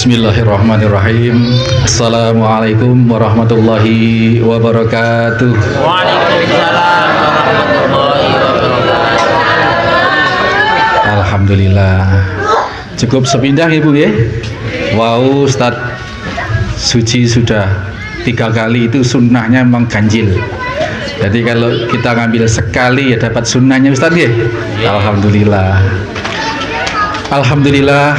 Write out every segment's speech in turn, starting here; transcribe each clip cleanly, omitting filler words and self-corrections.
Bismillahirrahmanirrahim. Assalamualaikum warahmatullahi wabarakatuh. Waalaikumsalam warahmatullahi wabarakatuh. Alhamdulillah. Cukup sepindah Ibu ya. Wow, Ustaz Suci sudah 3 kali, itu sunnahnya memang ganjil. Jadi kalau kita ngambil sekali ya dapat sunnahnya Ustaz ya. Alhamdulillah. Alhamdulillah.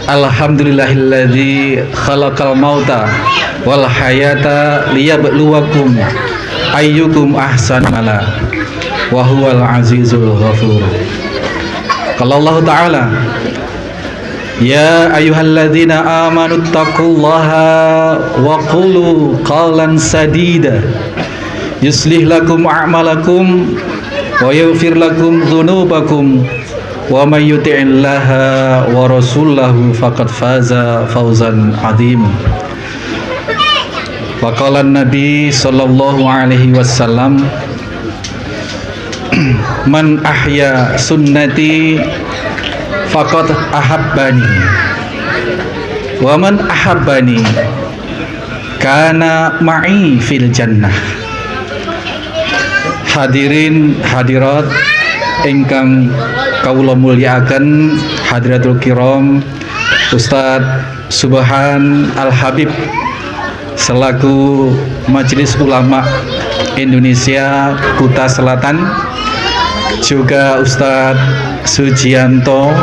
Alhamdulillahilladzi khalaqal mauta wal hayata liyabluwakum ayyukum ahsanu amala wa huwal azizul ghafur. Qala Allah Ta'ala, ya ayyuhalladzina amanu taqullaha wa qulu qawlan sadida yuslih lakum a'malakum wa yaghfir lakum dhunubakum wa may yuti'illaha wa rasulahu faqad faza fawzan 'azim. Wa qala an-nabi sallallahu alaihi wasallam, man ahya sunnati faqad ahabbani wa man ahabbani kana ma'i fil jannah. Hadirin hadirat ingkang kawula mulyakaken, hadiratul kiram, Ustadz Subhan Al-Habib selaku Majelis Ulama Indonesia Kuta Selatan, juga Ustadz Sujianto,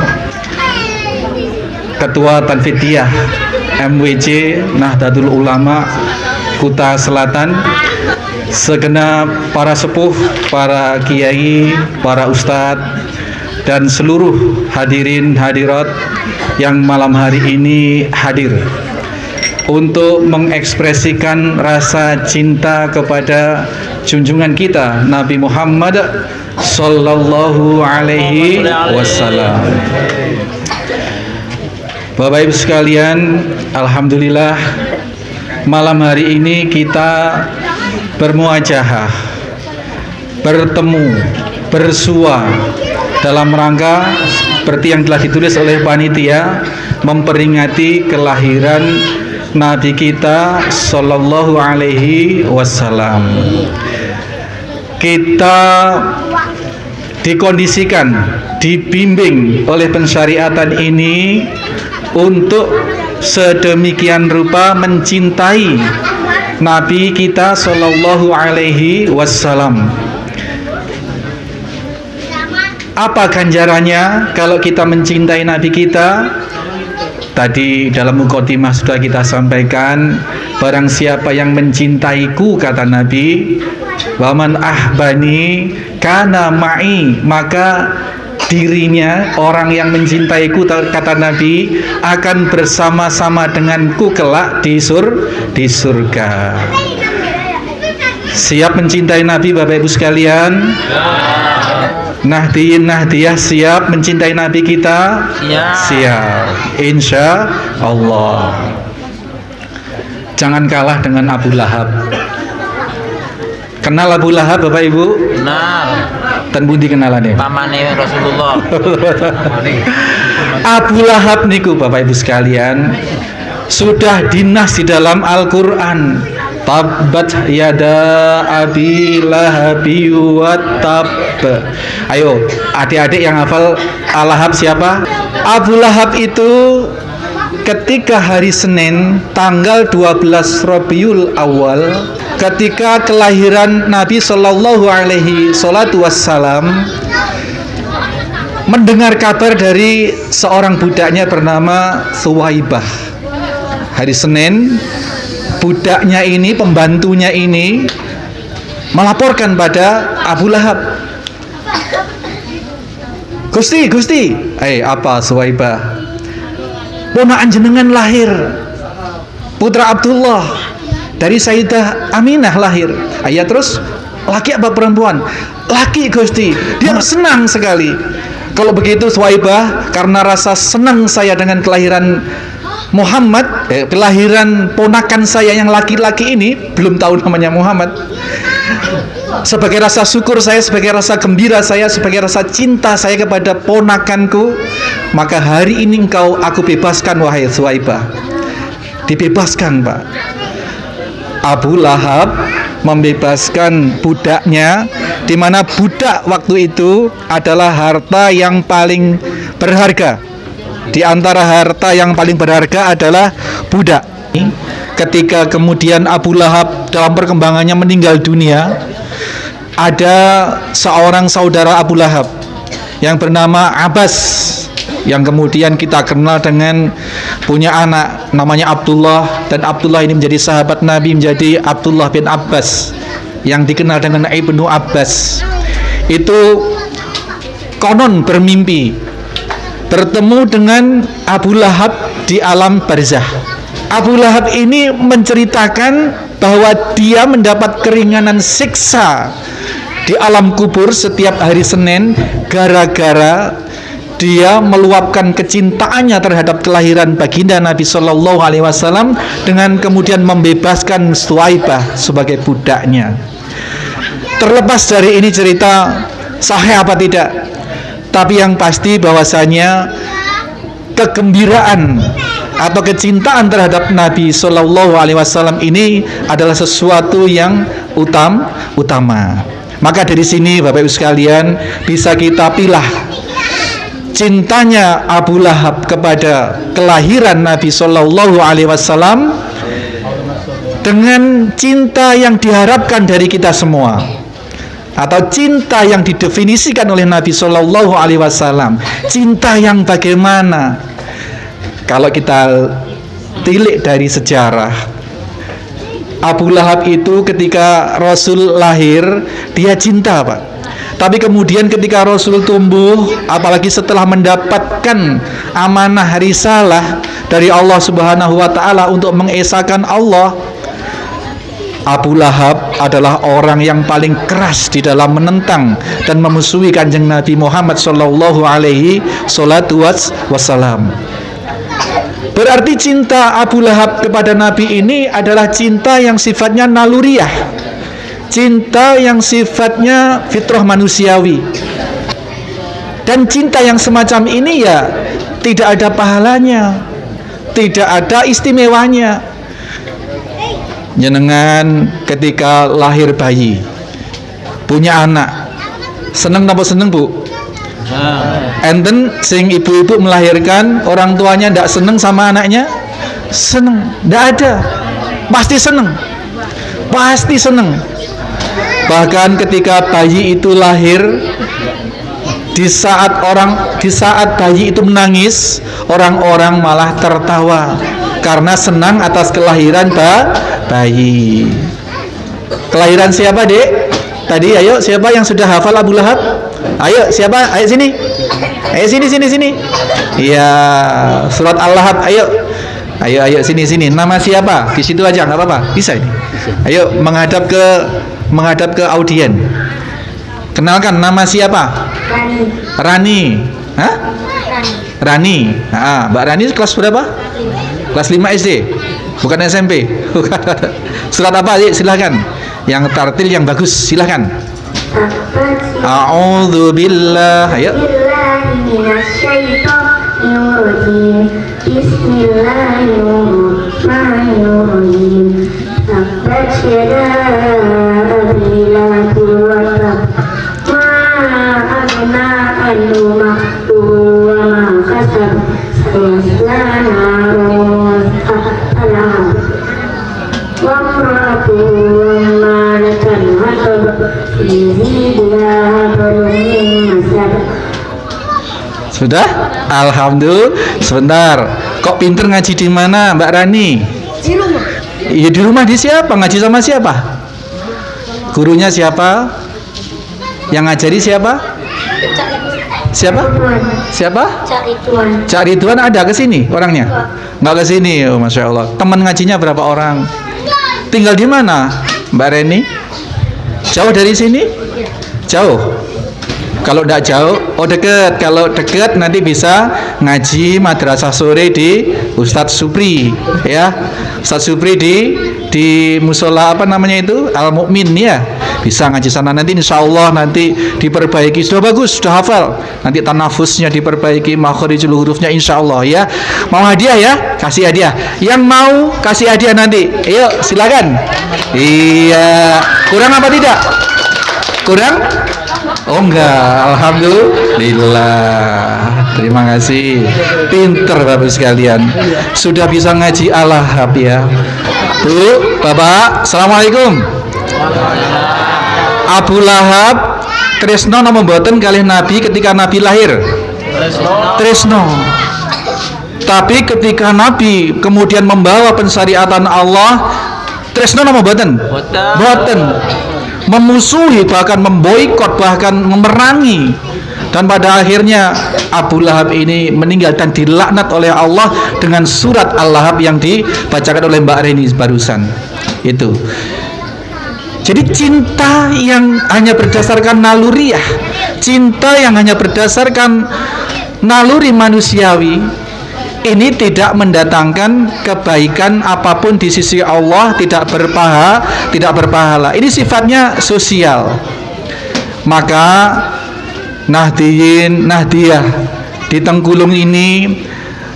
Ketua Tanfidiyah MWC Nahdlatul Ulama Kuta Selatan, segenap para sepuh, para kiai, para ustadz, dan seluruh hadirin hadirat yang malam hari ini hadir untuk mengekspresikan rasa cinta kepada junjungan kita Nabi Muhammad Sallallahu Alaihi Wasallam. Bapak Ibu sekalian, alhamdulillah malam hari ini kita bermuajahah, bertemu, bersua dalam rangka seperti yang telah ditulis oleh panitia memperingati kelahiran Nabi kita Sallallahu Alaihi Wasallam. Kita dikondisikan, dibimbing oleh pensyariatan ini untuk sedemikian rupa mencintai Nabi kita Sallallahu Alaihi Wasallam. Apa ganjarannya kalau kita mencintai Nabi kita? Tadi dalam mukadimah sudah kita sampaikan, barang siapa yang mencintaiku, kata Nabi, waman ahbani kana ma'i, maka dirinya, orang yang mencintaiku, kata Nabi, akan bersama-sama denganku kelak di surga. Siap mencintai Nabi Bapak Ibu sekalian? Nahdiyin Nahdiyah siap mencintai Nabi kita? Siap, insya Allah. Jangan kalah dengan Abu Lahab. Kenal Abu Lahab Bapak Ibu? Kenal. Dan budi kenalannya Pamane Rasulullah. Abu Lahab niku Bapak Ibu sekalian sudah dinas di dalam Al-Quran. Tabbat yada abi lahabi wa tab. Ayo adik-adik yang hafal Al-Lahab siapa? Abu Lahab itu ketika hari Senin tanggal 12 Rabiul Awal, ketika kelahiran Nabi Sallallahu Alaihi Wasallam, mendengar kabar dari seorang budaknya bernama Suwaibah. Hari Senin, budaknya ini, pembantunya ini melaporkan pada Abu Lahab, Gusti, apa Suwaibah? Ponakan jenengan lahir. putra Abdullah dari Sayyidah Aminah lahir. Ayah terus, laki apa perempuan? Laki Gusti. Dia senang sekali. Kalau begitu Suwaibah, karena rasa senang saya dengan kelahiran Muhammad, kelahiran ponakan saya yang laki-laki ini, belum tahu namanya Muhammad, sebagai rasa syukur saya, sebagai rasa gembira saya, sebagai rasa cinta saya kepada ponakanku, maka hari ini aku bebaskan wahai Suwaibah. Dibebaskan, Pak. Abu Lahab membebaskan budaknya, di mana budak waktu itu adalah harta yang paling berharga. Di antara harta yang paling berharga adalah budak. Ketika kemudian Abu Lahab dalam perkembangannya meninggal dunia, ada seorang saudara Abu Lahab yang bernama Abbas, yang kemudian kita kenal dengan punya anak namanya Abdullah, dan Abdullah ini menjadi sahabat Nabi, menjadi Abdullah bin Abbas yang dikenal dengan Ibnu Abbas. Itu konon bermimpi bertemu dengan Abu Lahab di alam barzah. Abu Lahab ini menceritakan bahwa dia mendapat keringanan siksa di alam kubur setiap hari Senin gara-gara dia meluapkan kecintaannya terhadap kelahiran baginda Nabi Shallallahu Alaihi Wasallam dengan kemudian membebaskan Suwaibah sebagai budaknya. Terlepas dari ini cerita sahih apa tidak, tapi yang pasti bahwasanya kegembiraan atau kecintaan terhadap Nabi Shallallahu Alaihi Wasallam ini adalah sesuatu yang utama. Maka dari sini Bapak Ibu sekalian bisa kita pilah cintanya Abu Lahab kepada kelahiran Nabi Shallallahu Alaihi Wasallam dengan cinta yang diharapkan dari kita semua, atau cinta yang didefinisikan oleh Nabi Shallallahu Alaihi Wasallam. Cinta yang bagaimana? Kalau kita tilik dari sejarah, Abu Lahab itu ketika Rasul lahir dia cinta, Pak. Tapi kemudian ketika Rasul tumbuh, apalagi setelah mendapatkan amanah risalah dari Allah Subhanahu wa taala untuk mengesahkan Allah, Abu Lahab adalah orang yang paling keras di dalam menentang dan memusuhi Kanjeng Nabi Muhammad sallallahu alaihi wasallam. Berarti cinta Abu Lahab kepada Nabi ini adalah cinta yang sifatnya naluriah, cinta yang sifatnya fitrah manusiawi. Dan cinta yang semacam ini ya tidak ada pahalanya, tidak ada istimewanya. Jenengan ketika lahir bayi, punya anak, seneng apa seneng, Bu? Enten sing ibu-ibu melahirkan, orang tuanya ndak seneng sama anaknya? Seneng, ndak ada. Pasti seneng. Pasti seneng. Bahkan ketika bayi itu lahir, di saat bayi itu menangis, orang-orang malah tertawa karena senang atas kelahiran bayi. Kelahiran siapa, Dek? Tadi ayo, siapa yang sudah hafal Abu Lahab? Ayo, siapa? Ayo sini. Ayo sini. Iya, surat Al-Lahab. Ayo sini. Nama siapa? Di situ aja, nggak apa-apa. Bisa ini. Ayo menghadap ke audien. Kenalkan, nama siapa? Rani. Hah? Rani. Mbak Rani kelas berapa? Kelas 5 SD. Bukan SMP. Surat apa, Adik? Silahkan. Yang tartil yang bagus, silahkan. A'udzu billah. Ayo. Bismillahirrahmanirrahim. Tabbat yada abi lahab wa tab. Ma aghna anhu ma'tu wa ma kasab. Sayasla narun ta'ala. Wa imra'atuhu malatan hatab. Sudah? Alhamdulillah. Sebentar. Kok pinter ngaji di mana, Mbak Rani? Di rumah. Iya, di rumah. Di siapa? Ngaji sama siapa? Gurunya siapa? Yang ngajari siapa? Siapa? Siapa? Cak Ridwan ada ke sini orangnya? Nggak ke sini. Oh, Masya Allah. Teman ngajinya berapa orang? Tinggal di mana, Mbak Reni? Jauh dari sini? Jauh. Kalau tidak jauh, oh deket. Kalau deket nanti bisa ngaji madrasah sore di Ustadz Supri, ya. Ustadz Supri di musola apa namanya itu, Al Mukmin ya. Bisa ngaji sana nanti, insya Allah nanti diperbaiki. Sudah bagus, sudah hafal. Nanti tanafusnya diperbaiki, makharijul hurufnya insya Allah ya. Mau hadiah ya? Kasih hadiah. Yang mau kasih hadiah nanti, ayo silakan. Iya. Kurang apa tidak? Kurang? Oh enggak, alhamdulillah. Terima kasih. Pinter Bapak sekalian. Sudah bisa ngaji Al-Lahab ya. Bu, Bapak, assalamualaikum. Abu Lahab tresno napa mboten kalih Nabi ketika Nabi lahir? Tresno. Tapi ketika Nabi kemudian membawa pensyariatan Allah, tresno napa mboten? Mboten. Memusuhi, bahkan memboikot, bahkan memerangi. Dan pada akhirnya Abu Lahab ini meninggal dan dilaknat oleh Allah dengan surat Al-Lahab yang dibacakan oleh Mbak Reni barusan. Itu. Jadi cinta yang hanya berdasarkan naluriah, cinta yang hanya berdasarkan naluri manusiawi, ini tidak mendatangkan kebaikan apapun di sisi Allah, tidak berpahala. Ini sifatnya sosial. Maka Nahdiyin, Nahdiyah di Tenggulung ini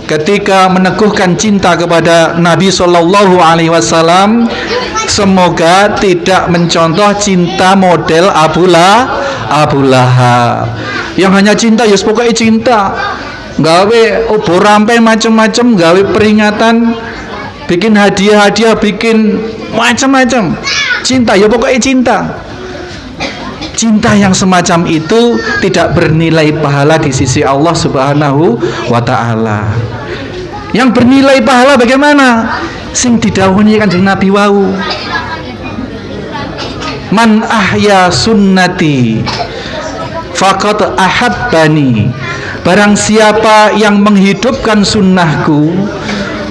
ketika meneguhkan cinta kepada Nabi Shallallahu Alaihi Wasallam, semoga tidak mencontoh cinta model Abu Lahab yang hanya cinta, ya pokoknya cinta, gawe obor rampai macam-macam, gawe peringatan, bikin hadiah-hadiah, bikin macam-macam. Cinta, ya pokoknya cinta. Cinta yang semacam itu tidak bernilai pahala di sisi Allah Subhanahu wa Ta'ala. Yang bernilai pahala bagaimana? Sing didhawuhi Kanjeng Nabi wau. Man ahya sunnati faqad ahabbani. Barang siapa yang menghidupkan sunnahku,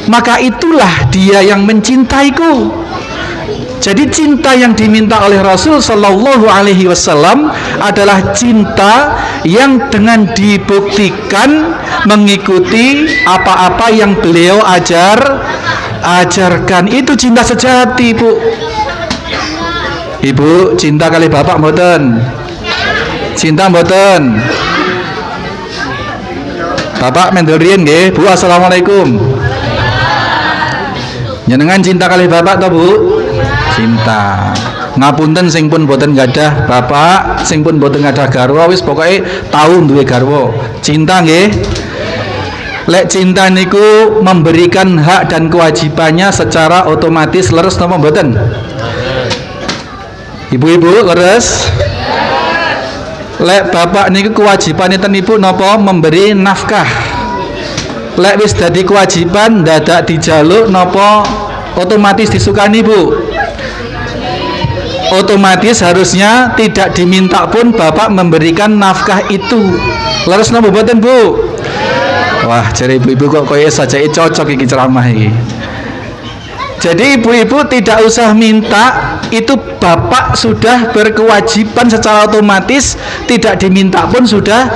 maka itulah dia yang mencintaiku. Jadi cinta yang diminta oleh Rasul Sallallahu Alaihi Wasallam adalah cinta yang dengan dibuktikan mengikuti apa-apa yang beliau ajarkan. Itu cinta sejati, Bu. Ibu cinta kali bapak mboten? Cinta mboten? Bapak mendel riyen nggih, Bu. Assalamualaikum. Jenengan cinta kali bapak toh, Bu? Cinta. Ngapunten sing pun boten gadah bapak, sing pun boten gadah garwa, wis pokoke tau duwe garwa. Cinta nggih. Lek cinta niku memberikan hak dan kewajibannya secara otomatis, leres napa mboten? Ibu-ibu leres? Lek bapak niku kewajibannya ten ibu napa? Memberi nafkah. Lek wis dadi kewajiban dadak dijaluk napa otomatis disukani, Bu? Otomatis harusnya tidak diminta pun bapak memberikan nafkah itu. Leres napa mboten, Bu? Wah, jare ibu-ibu kok koyo saja cocok iki ceramah iki. Jadi ibu-ibu tidak usah minta, itu bapak sudah berkewajiban secara otomatis, tidak diminta pun sudah.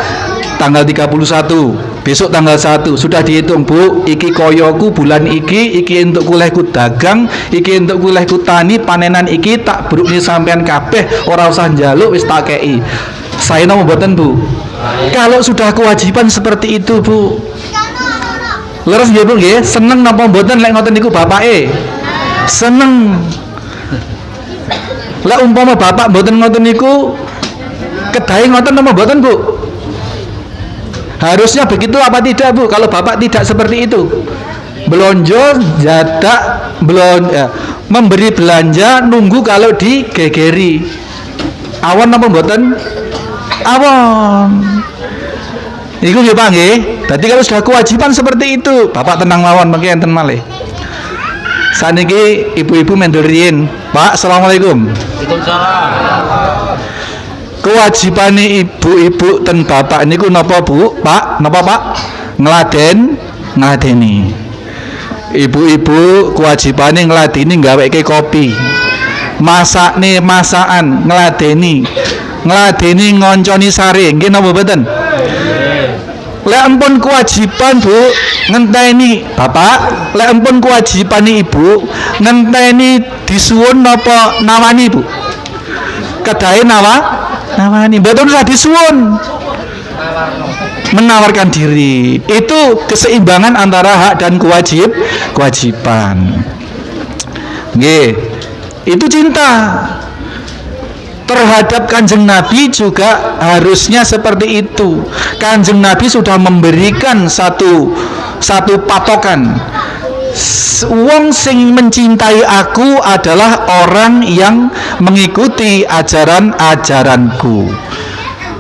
Tanggal 31, besok tanggal 1 sudah dihitung, Bu. Iki koyoku bulan iki entuk kulehku dagang, iki entuk kulehku tani, panenan iki tak brukne sampean kabeh, ora usah njaluk wis tak kei. Saya napa mboten, Bu? Kalau sudah kewajiban seperti itu, Bu. Leres nggih, Bu nggih? Seneng napa mboten lek ngoten niku bapake? Seneng. Lek umpama bapak mboten ngoten niku kedahe ngoten napa mboten, Bu? Harusnya begitu apa tidak, Bu? Kalau bapak tidak seperti itu, belonjo jadak memberi belanja nunggu kalau digegeri. Awon apa mboten? Awon. Iku nggih Pak nggih. Dadi kalau sudah kewajiban seperti itu, bapak tenang mawon mengki enten malih. Saniki ibu-ibu mendel riyin. Pak, assalamualaikum. Waalaikumsalam. Kewajibane ibu-ibu ten bapak niku napa Bu? Pak, napa Pak? Ngladeni. Ibu-ibu kewajibane ngladeni gaweke kopi. Masakne masakan ngladeni. Ngladeni ngonconi sare, nggih napa mboten? Lek ampun kewajiban Bu ngenteni bapak, lek ampun kewajibane ibu ngenteni disuwun napa nawani Bu? Kedahe nawani, mboten usah disuwun. Menawarkan diri. Itu keseimbangan antara hak dan kewajiban. Nggih. Itu cinta. Terhadap Kanjeng Nabi juga harusnya seperti itu. Kanjeng Nabi sudah memberikan satu patokan. Wong sing mencintai aku adalah orang yang mengikuti ajaran-ajaranku.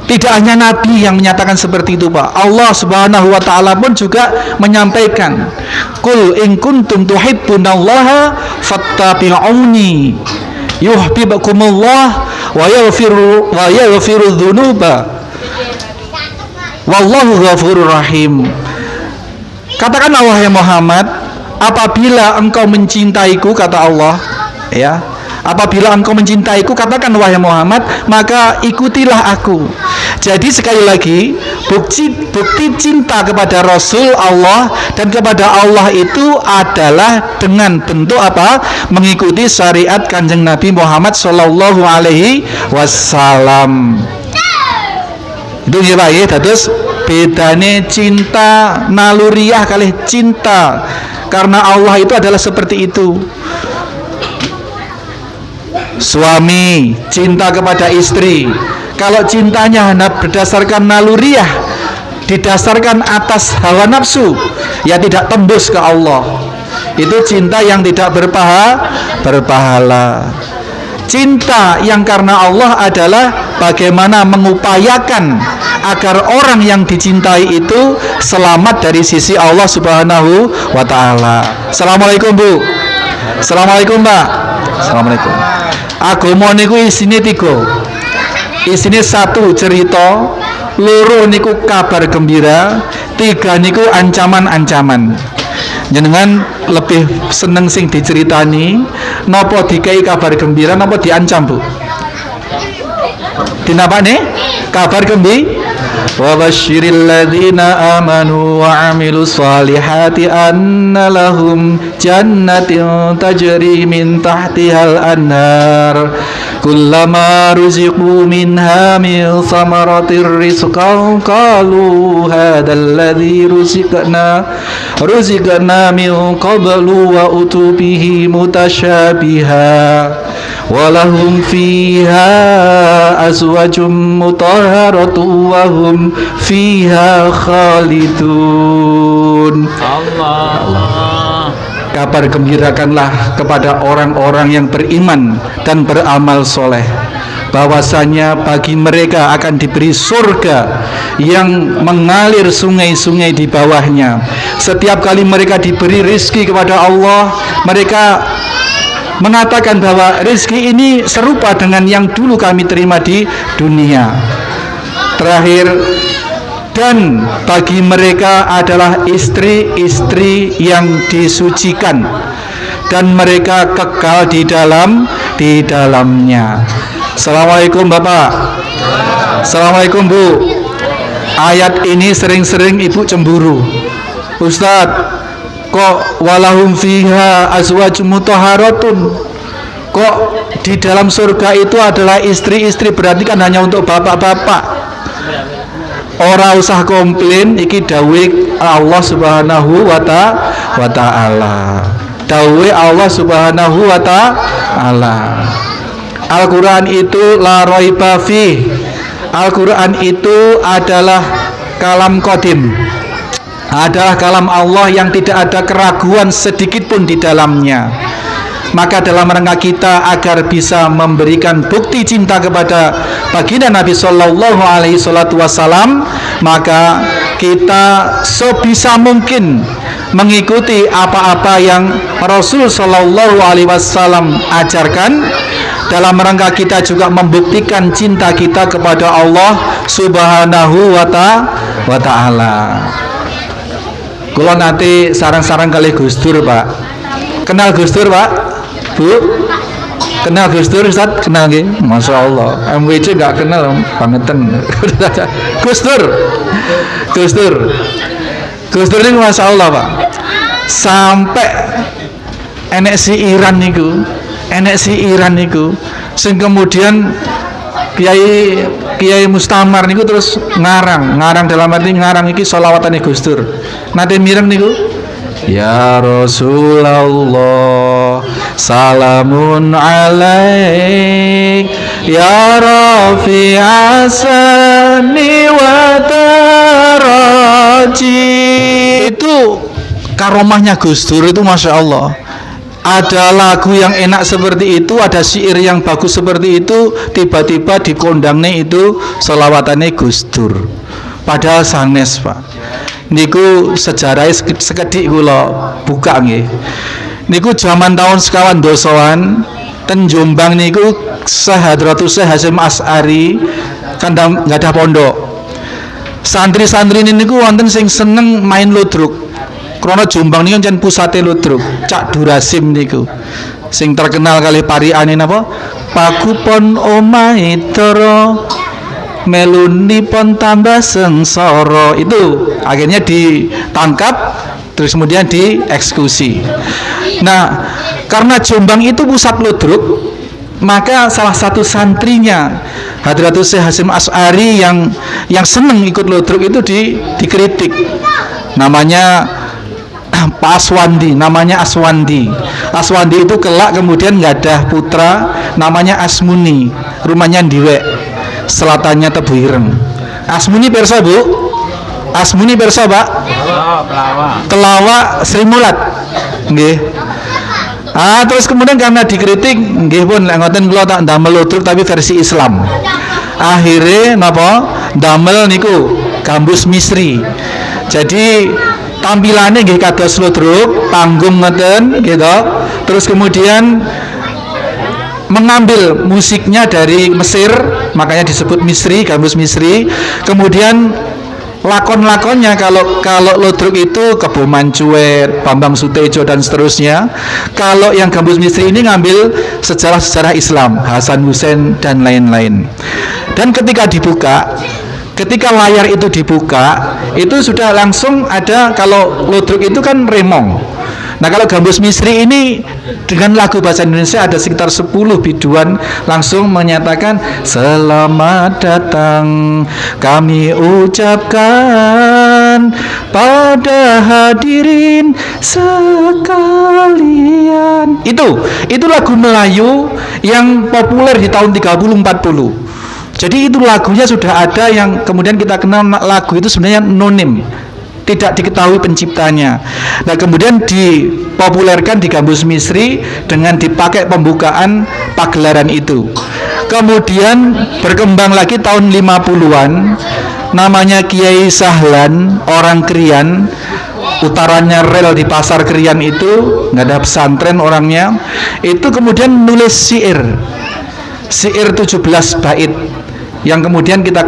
Tidak hanya Nabi yang menyatakan seperti itu, Pak. Allah Subhanahu wa taala pun juga menyampaikan, "Qul in kuntum tuhibbunallaha fattabi'uni yuhibbukumullah wa yaghfiru dzunuba wallahu ghafurur rahim." Katakanlah wahai Muhammad, apabila engkau mencintaiku, kata Allah, ya. Apabila engkau mencintaiku, katakan wahai Muhammad, maka ikutilah aku. Jadi sekali lagi, bukti cinta kepada Rasul Allah dan kepada Allah itu adalah dengan bentuk apa? Mengikuti syariat Kanjeng Nabi Muhammad sallallahu alaihi wasallam. Itu ya Pak ya, terus bedane cinta naluriah kali cinta karena Allah itu adalah seperti itu. Suami cinta kepada istri, kalau cintanya hanya berdasarkan naluriah, didasarkan atas hawa nafsu, ya tidak tembus ke Allah. Itu cinta yang tidak berpahala. Cinta yang karena Allah adalah bagaimana mengupayakan agar orang yang dicintai itu selamat dari sisi Allah Subhanahu wa taala. Assalamualaikum Bu. Assalamualaikum Pak. Assalamualaikum. Agama niku isine 3. Isine 1 cerita, 2 niku kabar gembira, 3 niku ancaman-ancaman. Jenengan lebih seneng sing diceritani napa dikai kabar gembira napa diancam Bu? Dinapane? Kabar gembira. Wa basyiril ladzina amanu wa amilus solihati anna lahum jannatin tajri min tahtihal anhar kullama ruziqu minha min thamaratir rizqan qalu hadzal ladzi ruziqna min qablu wa utubihi mutasyabiha walahum fiha azwajum mutahharatun wa hum fiha khalidun. Allah. Kabar gembirakanlah kepada orang-orang yang beriman dan beramal soleh, bahwasanya bagi mereka akan diberi surga yang mengalir sungai-sungai di bawahnya. Setiap kali mereka diberi rizki kepada Allah, mereka mengatakan bahwa rezeki ini serupa dengan yang dulu kami terima di dunia. Terakhir, dan bagi mereka adalah istri-istri yang disucikan dan mereka kekal di dalamnya. Assalamualaikum Bapak. Assalamualaikum Bu. Ayat ini sering-sering Ibu cemburu. Ustadz, kok walahum fiha azwajum mutahharatun, kok di dalam surga itu adalah istri-istri, berarti kan hanya untuk bapak-bapak. Ora usah komplain, iki dawuh Allah Subhanahu wa ta'ala. Dawuh Allah Subhanahu wa ta'ala. Al-Qur'an itu la raiba fi. Al-Qur'an itu adalah kalam qadim. Adalah kalam Allah yang tidak ada keraguan sedikit pun di dalamnya. Maka dalam rangka kita agar bisa memberikan bukti cinta kepada baginda Nabi Sallallahu Alaihi Wasallam, maka kita sebisa mungkin mengikuti apa-apa yang Rasul Sallallahu Alaihi Wasallam ajarkan, dalam rangka kita juga membuktikan cinta kita kepada Allah Subhanahu wa Ta'ala. Kula nanti sarang-sarang kali Gus Dur, Pak. Kenal Gus Dur, Pak? Bu? Kenal Gus Dur, Ustaz? Kenal nggih? Masya Allah. MWC nggak kenal, bangetan. Gus Dur. Gus Dur. Gus Dur ini Masya Allah, Pak. Sampai enek si Iran niku, sing kemudian Kiai Mustamar niku terus ngarang dalam arti ngarang iki sholawatane Gus Dur. Nate mireng niku, ya Rasulullah salamun alaik ya Rafi asani wa taraji. Itu karomahnya Gus Dur itu Masya Allah. Ada lagu yang enak seperti itu, ada syair yang bagus seperti itu, tiba-tiba dikondangnya itu sholawatane Gus Dur. Padahal sanes, Pak. Niku sejarahnya sekedik kula buka nggih. Niku zaman tahun sekawan dosoan ten Jombang niku Syekh Hadratus Syekh Hasyim Asy'ari kandang nggak ada pondok. Santri-santri niku wonten sing seneng main ludruk. Krana Jombang niku jan pusate ludruk. Cak Durasim niku sing terkenal kali pariane napa? Pagupon omahe tara melunipun tambah sengsara. Itu akhirnya ditangkap terus kemudian dieksekusi. Nah, karena Jombang itu pusat ludruk, maka salah satu santrinya Hadratus Syekh Hasyim Asy'ari yang seneng ikut ludruk itu dikritik. Namanya Pak Aswandi, namanya Aswandi. Aswandi itu kelak kemudian nggak ada putra, namanya Asmuni, rumahnya Ndiwek, selatannya Tebu Ireng. Asmuni persa, Bu? Asmuni persa, Pak? Telawa Sri Mulat. Nggih. Terus kemudian karena dikritik, nggih pun lek ngoten kula tak ndamel ludruk tapi versi Islam. Akhirnya napa? Ndamel niku gambus misri. Jadi tampilannya nggih kados ludruk, panggung ngeten gitu. Terus kemudian mengambil musiknya dari Mesir, makanya disebut misri, gambus misri. Kemudian lakon-lakonnya kalau ludruk itu Kebo Mancuet, Bambang Sutejo dan seterusnya. Kalau yang gambus misri ini ngambil sejarah-sejarah Islam, Hasan Hussein dan lain-lain. Dan ketika layar itu dibuka, itu sudah langsung ada, kalau ludruk itu kan remong. Nah, kalau gambus misri ini dengan lagu bahasa Indonesia ada sekitar 10 biduan langsung menyatakan selamat datang kami ucapkan pada hadirin sekalian. Itu lagu Melayu yang populer di tahun 30-40. Jadi itu lagunya sudah ada yang kemudian kita kenal lagu itu sebenarnya nonim, tidak diketahui penciptanya. Nah, kemudian dipopulerkan di gambus misri dengan dipakai pembukaan pagelaran itu. Kemudian berkembang lagi tahun 50-an, namanya Kiai Sahlan, orang Krian, utaranya rel di pasar Krian itu, nggak ada pesantren orangnya. Itu kemudian nulis syair 17 bait yang kemudian kita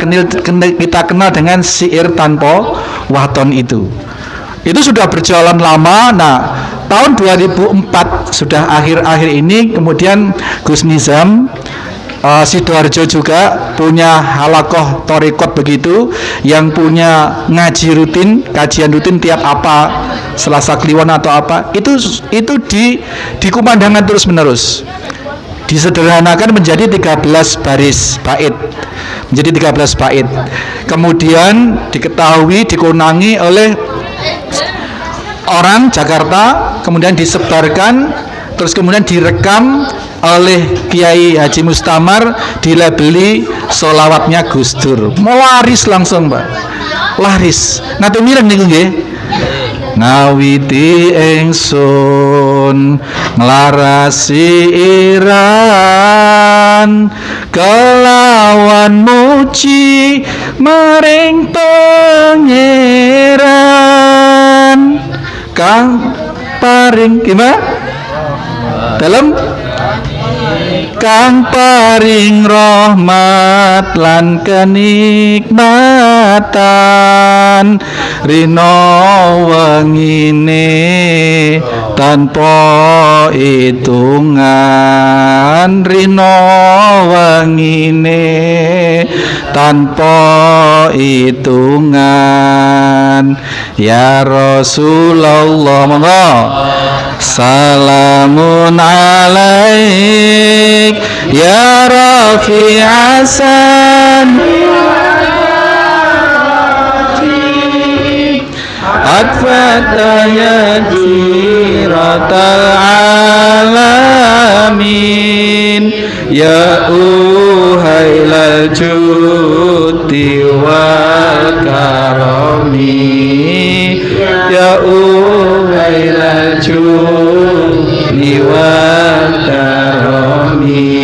kenal dengan syair tanpa waton itu sudah berjalan lama. Nah, tahun 2004 sudah akhir-akhir ini kemudian Gus Nizam Sidoarjo juga punya halakoh torikot begitu, yang punya ngaji rutin, kajian rutin tiap apa Selasa Kliwon atau apa itu dikumandangkan terus menerus, disederhanakan menjadi 13 baris bait, menjadi 13 bait. Kemudian diketahui, dikonangi oleh orang Jakarta, kemudian disebarkan, terus kemudian direkam oleh Kiai Haji Mustamar, dilabeli sholawatnya Gus Dur. Mau laris langsung, Pak. Laris. Nate mireng niku nggih. Ngawiti ingsun nglarasi iran kelawan muji maring pangeran kang paring gimana? Dalam kang paring rahmat lan kenikmatan rino wengine tanpa hitungan rino wengine tanpa hitungan ya Rasulullah monggo salamun alaik ya Rafi Hasan atfataya jiratal alamin ya uhailal judi wal karami ya uhailal judi wal karami.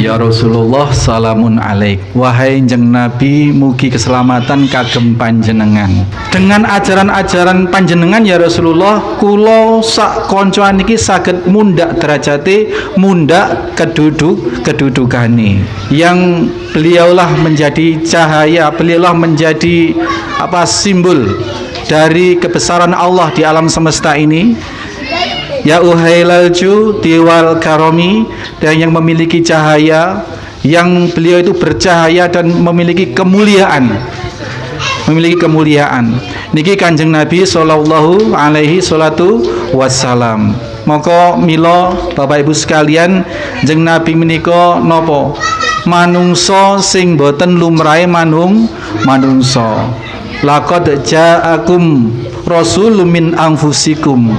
Ya Rasulullah salamun alaik wahai njeng Nabi mugi keselamatan kagem panjenengan. Dengan ajaran-ajaran panjenengan ya Rasulullah kula sak kanca niki saged mundak derajate mundak kedudukane yang beliaulah menjadi cahaya, beliaulah menjadi simbol dari kebesaran Allah di alam semesta ini. Ya uhailal judi wal karami, dan yang memiliki cahaya, yang beliau itu bercahaya dan memiliki kemuliaan. Niki Kanjeng Nabi sallallahu alaihi salatu wassalam. Maka mila Bapak Ibu sekalian, Kanjeng Nabi menika napa? Manungsa sing boten lumrahe manungsa. Laqad ja'akum rasulun min anfusikum.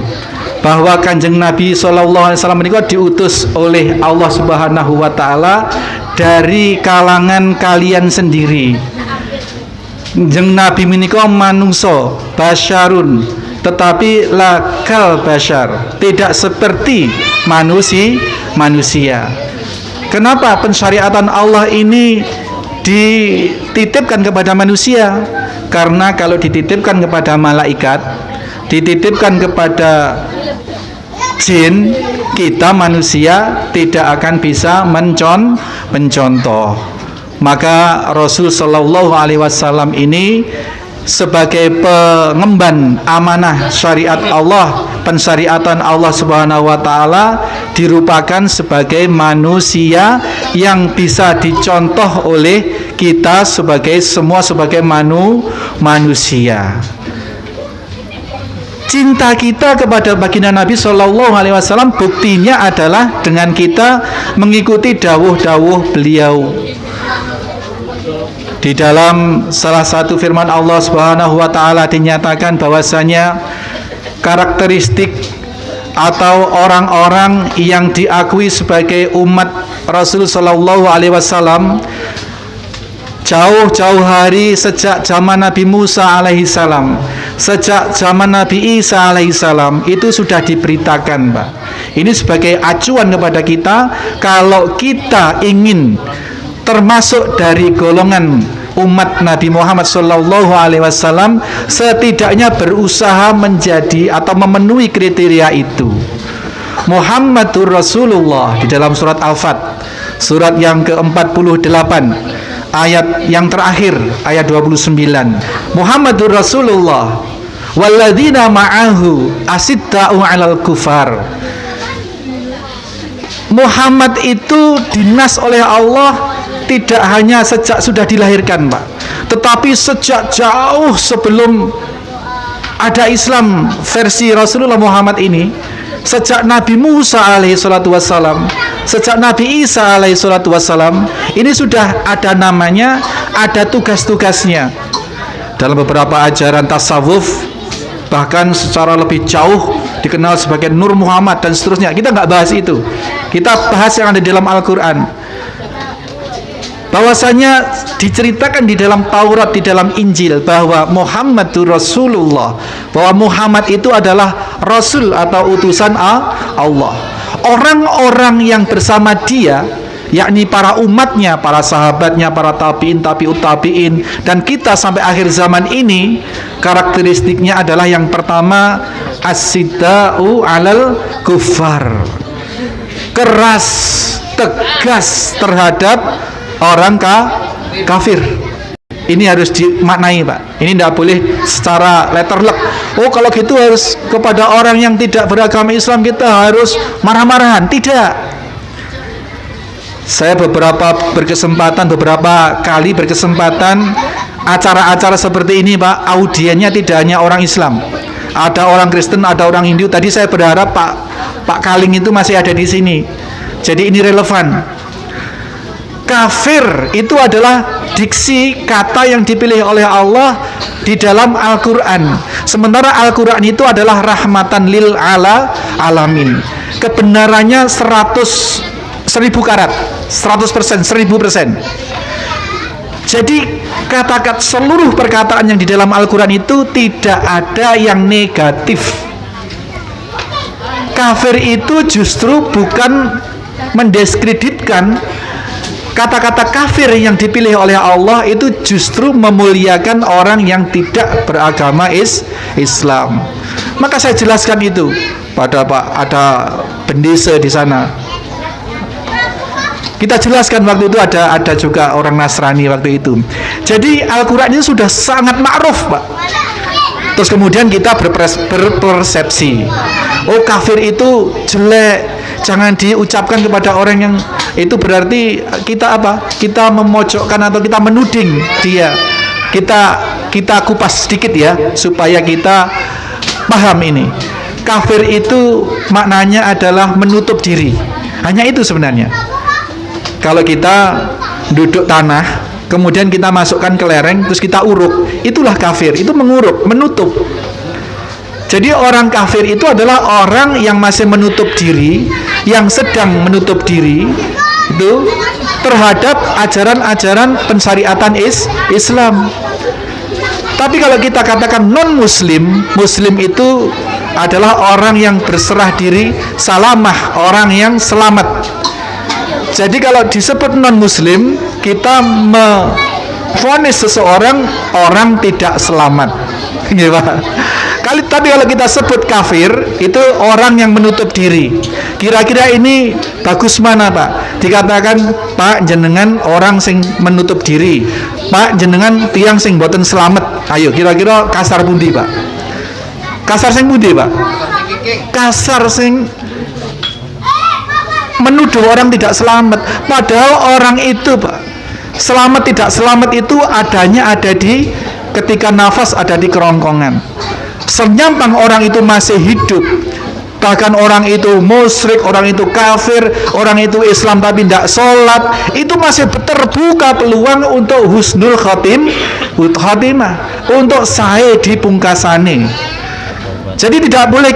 Bahwa Kanjeng Nabi sallallahu alaihi wasallam menika diutus oleh Allah Subhanahu wa taala dari kalangan kalian sendiri. Kanjeng Nabi menika manungsa basyarun, tetapi lakal basyar, tidak seperti manusia. Kenapa pensyariatan Allah ini dititipkan kepada manusia? Karena kalau dititipkan kepada malaikat, dititipkan kepada jin, kita manusia tidak akan bisa mencontoh. Maka Rasul sallallahu alaihi wasallam ini sebagai pengemban amanah syariat Allah, pensyariatan Allah Subhanahu wa taala, dirupakan sebagai manusia yang bisa dicontoh oleh kita sebagai manusia. Cinta kita kepada baginda Nabi Shallallahu Alaihi Wasallam buktinya adalah dengan kita mengikuti dawuh-dawuh beliau. Di dalam salah satu firman Allah Subhanahu Wa Taala dinyatakan bahwasanya karakteristik atau orang-orang yang diakui sebagai umat Rasul Shallallahu Alaihi Wasallam jauh-jauh hari sejak zaman Nabi Musa alaihissalam, sejak zaman Nabi Isa alaihissalam, itu sudah diberitakan, Pak. Ini sebagai acuan kepada kita, kalau kita ingin termasuk dari golongan umat Nabi Muhammad Sallallahu Alaihi Wasallam, setidaknya berusaha menjadi atau memenuhi kriteria itu. Muhammadur Rasulullah di dalam surat Al-Fat, surat yang ke-48, ayat yang terakhir, ayat 29. Muhammadur Rasulullah walladzina ma'ahu asidda'u 'alal kufar. Muhammad itu dinas oleh Allah tidak hanya sejak sudah dilahirkan, Pak, tetapi sejak jauh sebelum ada Islam versi Rasulullah Muhammad ini. Sejak Nabi Musa alaihi salatu wassalam, sejak Nabi Isa alaihi salatu wassalam, ini sudah ada namanya, ada tugas-tugasnya. Dalam beberapa ajaran tasawuf, bahkan secara lebih jauh dikenal sebagai Nur Muhammad dan seterusnya. Kita nggak bahas itu, kita bahas yang ada di dalam Al-Quran. Bahwasanya diceritakan di dalam Taurat, di dalam Injil, bahwa Muhammadur Rasulullah, bahwa Muhammad itu adalah Rasul atau utusan Allah. Orang-orang yang bersama dia, yakni para umatnya, para sahabatnya, para tabi'in, tabi'ut tabi'in, dan kita sampai akhir zaman ini, karakteristiknya adalah yang pertama, as-sidda'u 'alal kuffar. keras, tegas terhadap orang kafir. Ini harus dimaknai, Pak. Ini tidak boleh secara letterlek. Oh, kalau gitu harus kepada orang yang tidak beragama Islam kita harus marah-marahan. Tidak. Saya beberapa kali berkesempatan acara-acara seperti ini, Pak. Audiennya tidak hanya orang Islam. Ada orang Kristen, ada orang Hindu. Tadi saya berharap Pak Kaling itu masih ada di sini. Jadi ini relevan. Kafir itu adalah diksi kata yang dipilih oleh Allah di dalam Al-Quran. Sementara Al-Quran itu adalah rahmatan lil alamin. Kebenarannya 1000 karat, 100%, 1000%. Jadi kata-kata seluruh perkataan yang di dalam Al-Quran itu tidak ada yang negatif. Kafir itu justru bukan mendiskreditkan. Kata-kata kafir yang dipilih oleh Allah itu justru memuliakan orang yang tidak beragama Islam. Maka saya jelaskan itu pada ada pendeta di sana. Kita jelaskan waktu itu ada juga orang Nasrani waktu itu. Jadi Al-Quran ini sudah sangat ma'ruf, Pak. Terus kemudian kita berpersepsi, oh kafir itu jelek, jangan diucapkan kepada orang yang itu, berarti kita apa? Kita memojokkan atau kita menuding dia. Kita kupas sedikit ya supaya kita paham ini. Kafir itu maknanya adalah menutup diri. Hanya itu sebenarnya. Kalau kita duduk tanah, kemudian kita masukkan ke lereng, terus kita uruk, itulah kafir. Itu menguruk, menutup. Jadi orang kafir itu adalah orang yang masih menutup diri, yang sedang menutup diri itu terhadap ajaran-ajaran pensyariatan Islam. Tapi kalau kita katakan non-muslim, muslim itu adalah orang yang berserah diri, salamah, orang yang selamat. Jadi kalau disebut non-muslim, kita memvonis seseorang orang tidak selamat. Gitu, Pak. Tapi kalau kita sebut kafir, itu orang yang menutup diri. Kira-kira ini bagus mana, Pak? Dikatakan, Pak jenengan orang sing menutup diri, Pak jenengan tiang sing boten selamat. Ayo, kira-kira kasar pundi, Pak? Kasar sing pundi, Pak? Kasar sing menuduh orang tidak selamat. Padahal orang itu, Pak, selamat tidak selamat itu adanya ada di ketika nafas ada di kerongkongan. Senyampang orang itu masih hidup, bahkan orang itu musyrik, orang itu kafir, orang itu Islam tapi tidak sholat, itu masih terbuka peluang untuk husnul khotimah, untuk sae di pungkasane. Jadi tidak boleh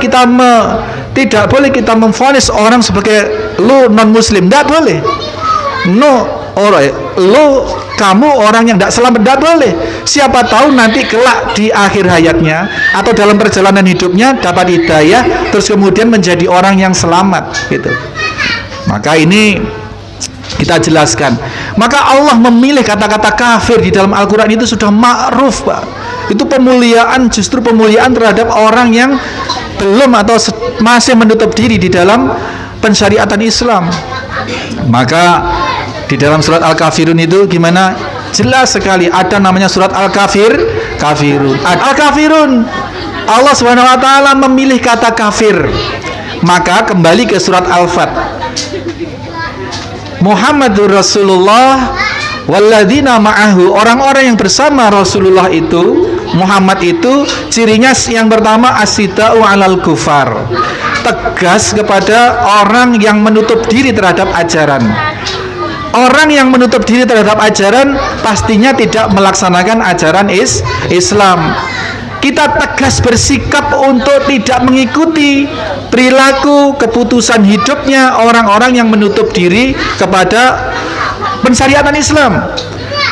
kita memvonis orang sebagai lu non muslim, tidak boleh. No, orang lu kamu orang yang tidak selamat, tidak boleh. Siapa tahu nanti kelak di akhir hayatnya atau dalam perjalanan hidupnya dapat hidayah, terus kemudian menjadi orang yang selamat, gitu. Maka ini kita jelaskan. Maka Allah memilih kata-kata kafir di dalam Al-Quran itu sudah ma'ruf, Pak. Itu pemuliaan, justru pemuliaan terhadap orang yang belum atau masih menutup diri di dalam pensyariatan Islam. Maka di dalam surat Al-Kafirun itu gimana? Jelas sekali ada namanya surat Al-Kafirun. Al-Kafirun. Allah Subhanahu wa taala memilih kata kafir. Maka kembali ke surat Al-Fat. Muhammadur Rasulullah walladzina ma'ahu, orang-orang yang bersama Rasulullah itu, Muhammad itu cirinya yang pertama asyidau 'alal kufar. Tegas kepada orang yang menutup diri terhadap ajaran. Orang yang menutup diri terhadap ajaran pastinya tidak melaksanakan ajaran Islam. Kita tegas bersikap untuk tidak mengikuti perilaku, keputusan hidupnya orang-orang yang menutup diri kepada pensyariatan Islam.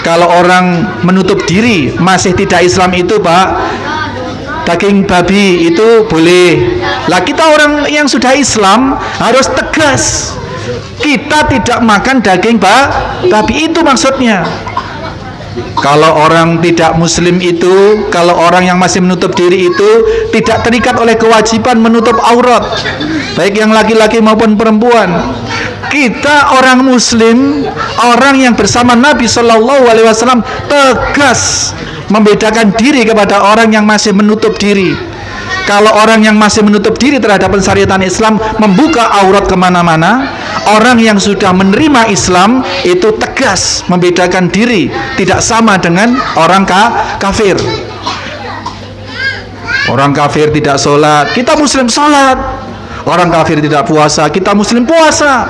Kalau orang menutup diri masih tidak Islam itu, Pak, daging babi itu boleh. Lah kita orang yang sudah Islam harus tegas. Kita tidak makan daging babi, itu maksudnya. Kalau orang tidak muslim itu, kalau orang yang masih menutup diri itu tidak terikat oleh kewajiban menutup aurat, baik yang laki-laki maupun perempuan. Kita orang Muslim, orang yang bersama Nabi Shallallahu Alaihi Wasallam tegas membedakan diri kepada orang yang masih menutup diri. Kalau orang yang masih menutup diri terhadap pensyariatan Islam, membuka aurat kemana-mana, orang yang sudah menerima Islam itu tegas membedakan diri, tidak sama dengan orang kafir. Orang kafir tidak sholat, kita Muslim sholat. Orang kafir tidak puasa, kita Muslim puasa.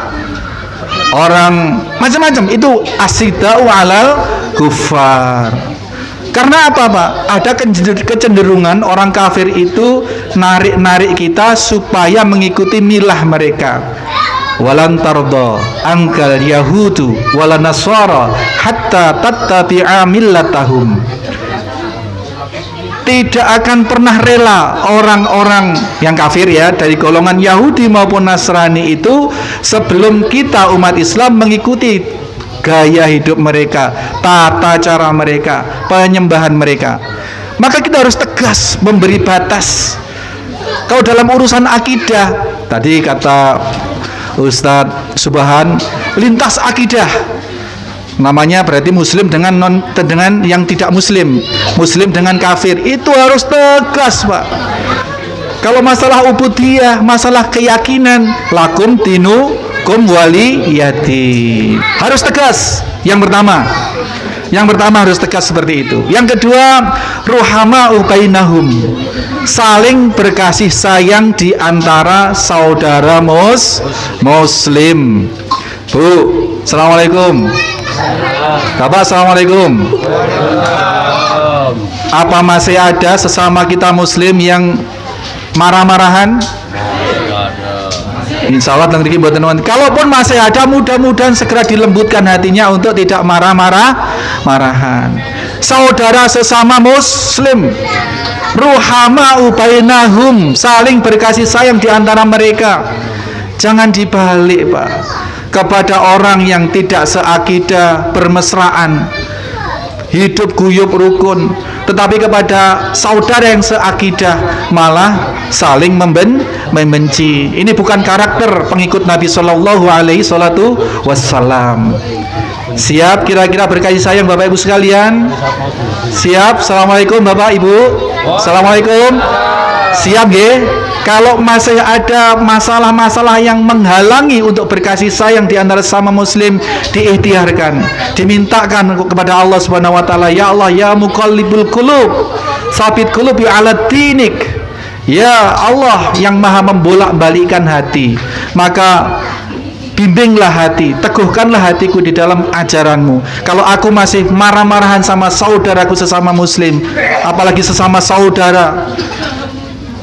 Orang macam-macam itu asyidau alal kufar. Karena apa, Pak? Ada kecenderungan orang kafir itu narik-narik kita supaya mengikuti milah mereka. Walan tarda angkal yahudu walan nasara hatta tattabi'a millatahum. Tidak akan pernah rela orang-orang yang kafir ya, dari golongan Yahudi maupun Nasrani itu, sebelum kita umat Islam mengikuti gaya hidup mereka, tata cara mereka, penyembahan mereka. Maka kita harus tegas memberi batas. Kalau dalam urusan akidah, tadi kata Ustadz Subhan, lintas akidah. Namanya berarti Muslim dengan yang tidak Muslim, Muslim dengan kafir, itu harus tegas, Pak. Kalau masalah ubudiyah, masalah keyakinan, lakum dinukum waliyati, harus tegas. Yang pertama harus tegas seperti itu. Yang kedua, ruhama bainahum, saling berkasih sayang di antara saudara Muslim. Bu, assalamualaikum. Bapak, assalamualaikum. Apa masih ada sesama kita Muslim yang marah-marahan? Insya Allah tengah buat teman. Kalaupun masih ada, mudah-mudahan segera dilembutkan hatinya untuk tidak marah-marahan. Saudara sesama Muslim, ruhama bainahum, saling berkasih sayang di antara mereka. Jangan dibalik, Pak, kepada orang yang tidak seakidah, bermesraan, hidup guyup rukun, tetapi kepada saudara yang seakidah malah saling membenci. Ini bukan karakter pengikut Nabi Shallallahu Alaihi Wasallam. Siap kira-kira berkasih sayang Bapak Ibu sekalian? Siap? Assalamualaikum Bapak Ibu. Assalamualaikum. Siap ya? Kalau masih ada masalah-masalah yang menghalangi untuk berkasih sayang di antara sesama Muslim, diikhtiarkan, dimintakan kepada Allah Subhanahu wa taala. Ya Allah, ya muqallibul qulub, sabit qulubi ala dinik. Ya Allah yang maha membolak-balikkan hati, maka bimbinglah hati, teguhkanlah hatiku di dalam ajaranmu. Kalau aku masih marah-marahan sama saudaraku sesama Muslim, apalagi sesama saudara,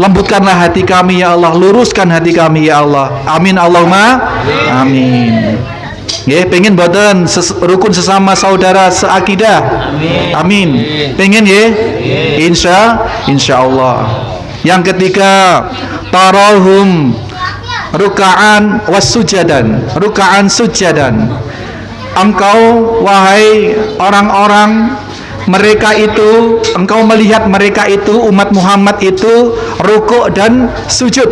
lembutkanlah hati kami ya Allah, luruskan hati kami ya Allah. Amin Allahumma amin. Nggih, pengen boten rukun sesama saudara seakidah? Amin. Pengen nggih? Insya Allah. Yang ketiga, tarahum ruka'an wassujadan, ruka'an sujadan. Engkau wahai orang-orang, mereka itu, engkau melihat mereka itu, umat Muhammad itu rukuk dan sujud.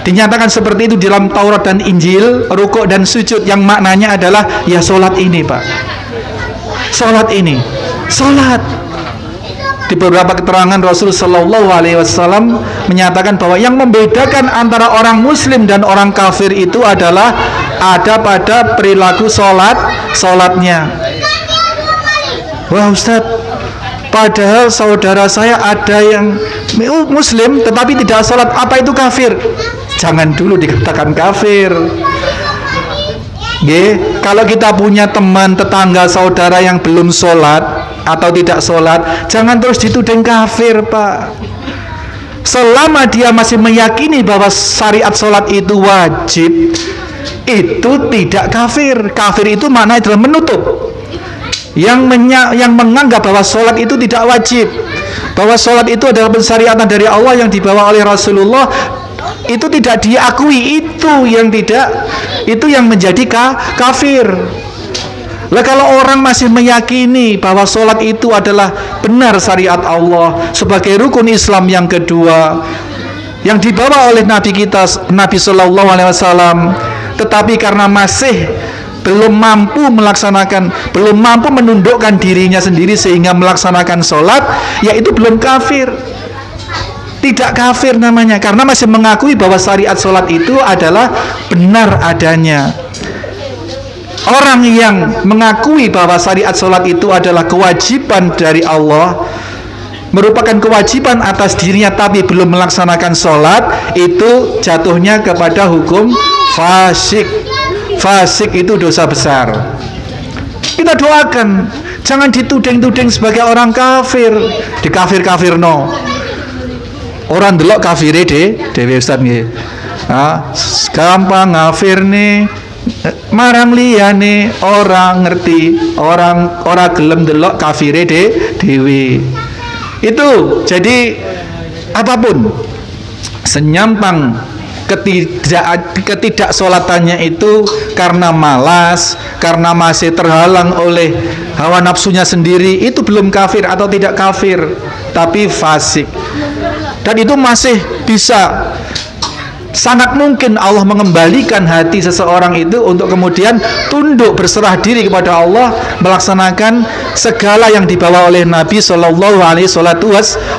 Dinyatakan seperti itu di dalam Taurat dan Injil, rukuk dan sujud, yang maknanya adalah ya sholat ini, Pak. Sholat ini, sholat. Di beberapa keterangan Rasul Shallallahu Alaihi Wasallam menyatakan bahwa yang membedakan antara orang Muslim dan orang kafir itu adalah ada pada perilaku sholatnya. Wah Ustadz, padahal saudara saya ada yang Muslim tetapi tidak sholat, apa itu kafir? Jangan dulu dikatakan kafir. Kalau kita punya teman, tetangga, saudara yang belum sholat atau tidak sholat, jangan terus dituding kafir, Pak. Selama dia masih meyakini bahwa syariat sholat itu wajib, itu tidak kafir. Kafir itu maknanya adalah menutup. Yang menganggap bahwa sholat itu tidak wajib, bahwa sholat itu adalah pensyariatan dari Allah yang dibawa oleh Rasulullah, itu tidak diakui, itu yang menjadi kafir. Lah kalau orang masih meyakini bahwa sholat itu adalah benar syariat Allah sebagai rukun Islam yang kedua yang dibawa oleh Nabi kita, Nabi Sallallahu Alaihi Wasallam, tetapi karena masih belum mampu menundukkan dirinya sendiri sehingga melaksanakan sholat, yaitu belum kafir. Tidak kafir namanya, karena masih mengakui bahwa syariat sholat itu adalah benar adanya. Orang yang mengakui bahwa syariat sholat itu adalah kewajiban dari Allah, merupakan kewajiban atas dirinya tapi belum melaksanakan sholat, itu jatuhnya kepada hukum fasik. Fasik itu dosa besar. Kita doakan, jangan dituding-tuding sebagai orang kafir, dikafir-kafirno. Orang delok kafire dewe Ustaz nggih. Gampang ngafir nih, marang liyane orang ngerti, orang gelem delok kafire dewe. Itu jadi apapun senyampang ketidaksolatannya itu karena malas, karena masih terhalang oleh hawa nafsunya sendiri, itu belum kafir atau tidak kafir, tapi fasik. Dan itu masih bisa, sangat mungkin Allah mengembalikan hati seseorang itu untuk kemudian tunduk berserah diri kepada Allah, melaksanakan segala yang dibawa oleh Nabi Shallallahu Alaihi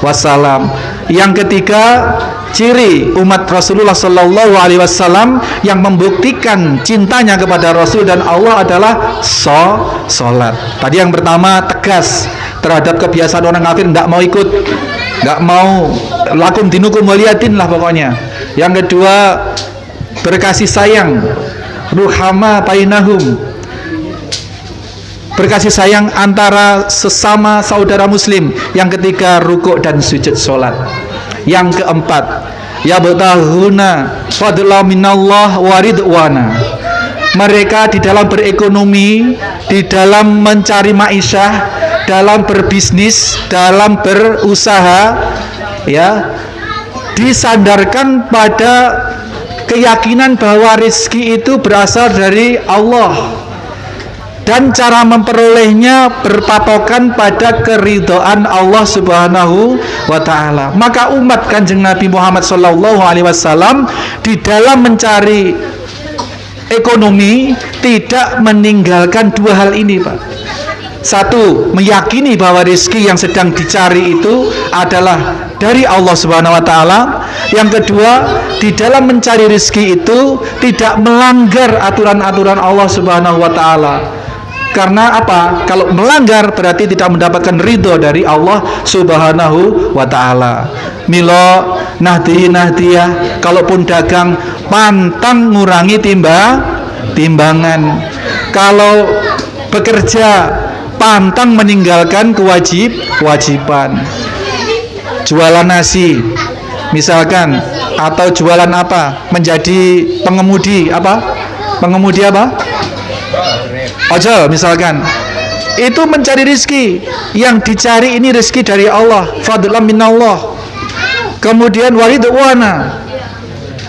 Wasallam. Yang ketiga, ciri umat Rasulullah Shallallahu Alaihi Wasallam yang membuktikan cintanya kepada Rasul dan Allah adalah sholat. Tadi yang pertama, tegas terhadap kebiasaan orang kafir, tidak mau ikut, tidak mau, lakum dinukum waliyatin lah pokoknya. Yang kedua, berkasih sayang, ruhama bainahum, berkasih sayang antara sesama saudara muslim. Yang ketiga, rukuk dan sujud sholat. Yang keempat, yabtahuna fadla minallah wa ridwana. Mereka di dalam berekonomi, di dalam mencari ma'isyah, dalam berbisnis, dalam berusaha, ya, disandarkan pada keyakinan bahwa rezeki itu berasal dari Allah, dan cara memperolehnya berpatokan pada keridhaan Allah Subhanahu wa Ta'ala. Maka umat Kanjeng Nabi Muhammad Sallallahu Alaihi Wasallam di dalam mencari ekonomi tidak meninggalkan dua hal ini, Pak. Satu, meyakini bahwa rezeki yang sedang dicari itu adalah dari Allah Subhanahu wa Ta'ala. Yang kedua, di dalam mencari rezeki itu tidak melanggar aturan-aturan Allah Subhanahu wa Ta'ala. Karena apa? Kalau melanggar berarti tidak mendapatkan ridho dari Allah Subhanahu wa Ta'ala. Milo nahdiyah, kalaupun dagang pantang ngurangi timbangan. Kalau bekerja pantang meninggalkan kewajiban. Jualan nasi misalkan, atau jualan apa? Menjadi pengemudi apa? Ojol misalkan. Itu mencari rezeki. Yang dicari ini rezeki dari Allah, fadlan minallah. Kemudian waridwana,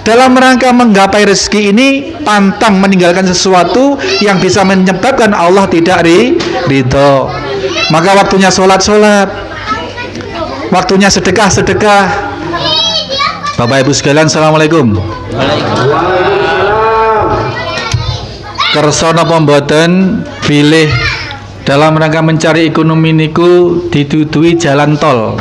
dalam rangka menggapai rezeki ini pantang meninggalkan sesuatu yang bisa menyebabkan Allah tidak ridho. Maka waktunya sholat, waktunya sedekah. Bapak Ibu sekalian, assalamualaikum. Kersa napa mboten pilih dalam rangka mencari ekonomi niku didudui jalan tol,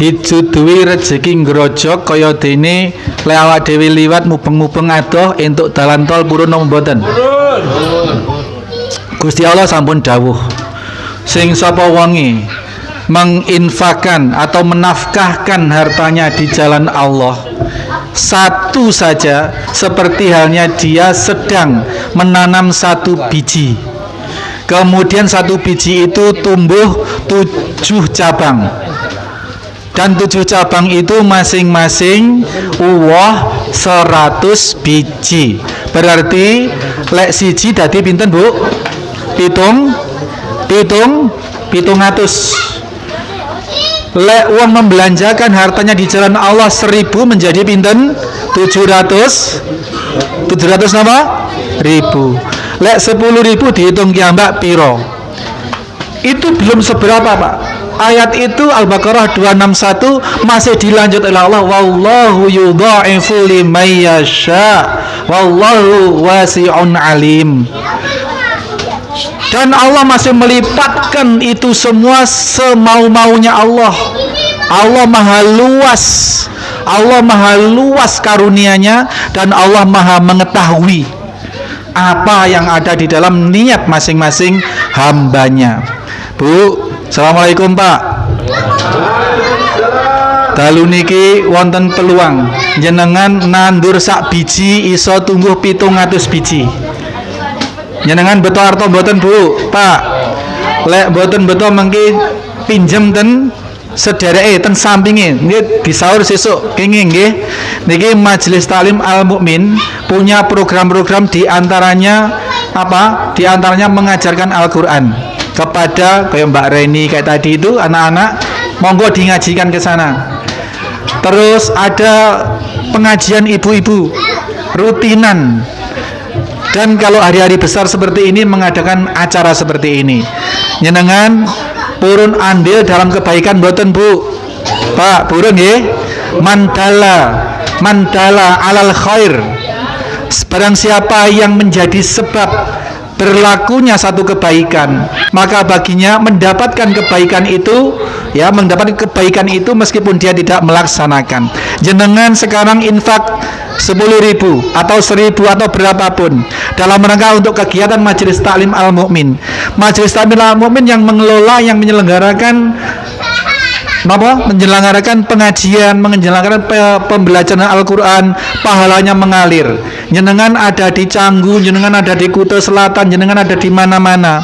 dijudui rezeki ngrojok kaya dene lek awak dhewe liwat mubeng-mubeng adoh entuk dalan tol purun napa mboten? Gusti Allah sampun dawuh, sing sapa wonge menginfakkan atau menafkahkan hartanya di jalan Allah, satu saja seperti halnya dia sedang menanam satu biji. Kemudian satu biji itu tumbuh 7 cabang. Dan 7 cabang itu masing-masing uwoh 100 biji. Berarti lek siji dadi pinten, Bu? Pitung atus. Lek uang membelanjakan hartanya di jalan Allah 1000 menjadi pinten? 700 apa? Ribu. Lek 10.000 dihitung kiambak piro? Itu belum seberapa, Pak. Ayat itu Al-Baqarah 261 masih dilanjut oleh Allah, wallahu yudha'ifu liman yasha Wallahu wasi'un alim. Dan Allah masih melipatkan itu semua semau-maunya Allah. Allah maha luas. Allah maha luas karunia-Nya, dan Allah maha mengetahui apa yang ada di dalam niat masing-masing hambanya. Bu, assalamualaikum Pak. Dalu niki wonten peluang jenengan nandur sak biji iso tumbuh 700 biji. Jenengan beto arto mboten Bu? Pak, lek mboten beto mengki pinjem ten sedereke ten sampinge nggih disaur sesuk kenging nggih. Niki Majelis Taklim Al Mukmin punya program-program di antaranya apa? Di antaranya mengajarkan Al-Qur'an kepada kayak Mbak Reni kayak tadi itu anak-anak, monggo dingajikan ke sana. Terus ada pengajian ibu-ibu rutinan. Dan kalau hari-hari besar seperti ini mengadakan acara seperti ini. Jenengan purun andil dalam kebaikan mboten Bu? Pak, purun nggih. Mandala alal khair. Barang siapa yang menjadi sebab berlakunya satu kebaikan, maka baginya mendapatkan kebaikan itu, ya, mendapatkan kebaikan itu meskipun dia tidak melaksanakan. Jenengan sekarang infak 10.000 atau 1.000 atau berapapun dalam rangka untuk kegiatan Majelis Taklim Al Mukmin. Majelis Taklim Al Mukmin yang mengelola, yang menyelenggarakan pengajian, menyelenggarakan pembelajaran Al-Quran, pahalanya mengalir. Jenengan ada di Canggu, jenengan ada di Kuta Selatan, jenengan ada di mana-mana.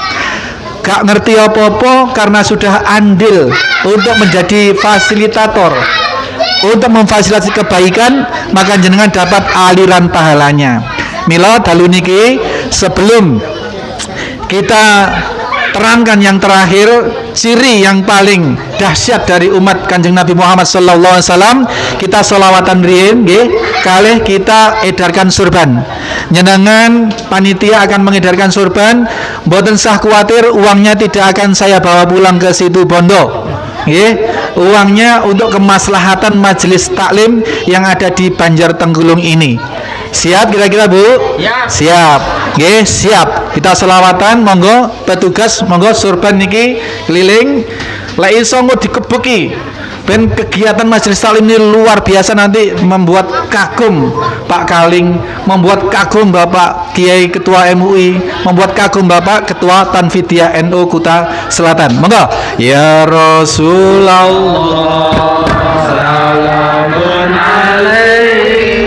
Gak ngerti apa-apa karena sudah andil untuk menjadi fasilitator, untuk memfasilitasi kebaikan, maka jenengan dapat aliran pahalanya. Mila dalu niki sebelum kita terangkan yang terakhir, ciri yang paling dahsyat dari umat Kanjeng Nabi Muhammad sallallahu alaihi wasallam, kita sholawatan riyin nggih, kalih kita edarkan surban. Nyenengan panitia akan mengedarkan surban, mboten sah kuatir uangnya tidak akan saya bawa pulang ke situ bondo. Nggih, uangnya untuk kemaslahatan majelis taklim yang ada di Banjar Tenggulung ini. Siap kira-kira Bu? Ya. Siap. Nggih, siap. Kita selawatan, monggo petugas, monggo surban niki keliling. Lek iso engko dikebeki. Ben kegiatan majelis taklim ini luar biasa, nanti membuat kagum Pak Kaling, membuat kagum Bapak Kiai Ketua MUI, membuat kagum Bapak Ketua Tanfidiyah NU Kuta Selatan. Monggo. Ya Rasulullah salamun alaihi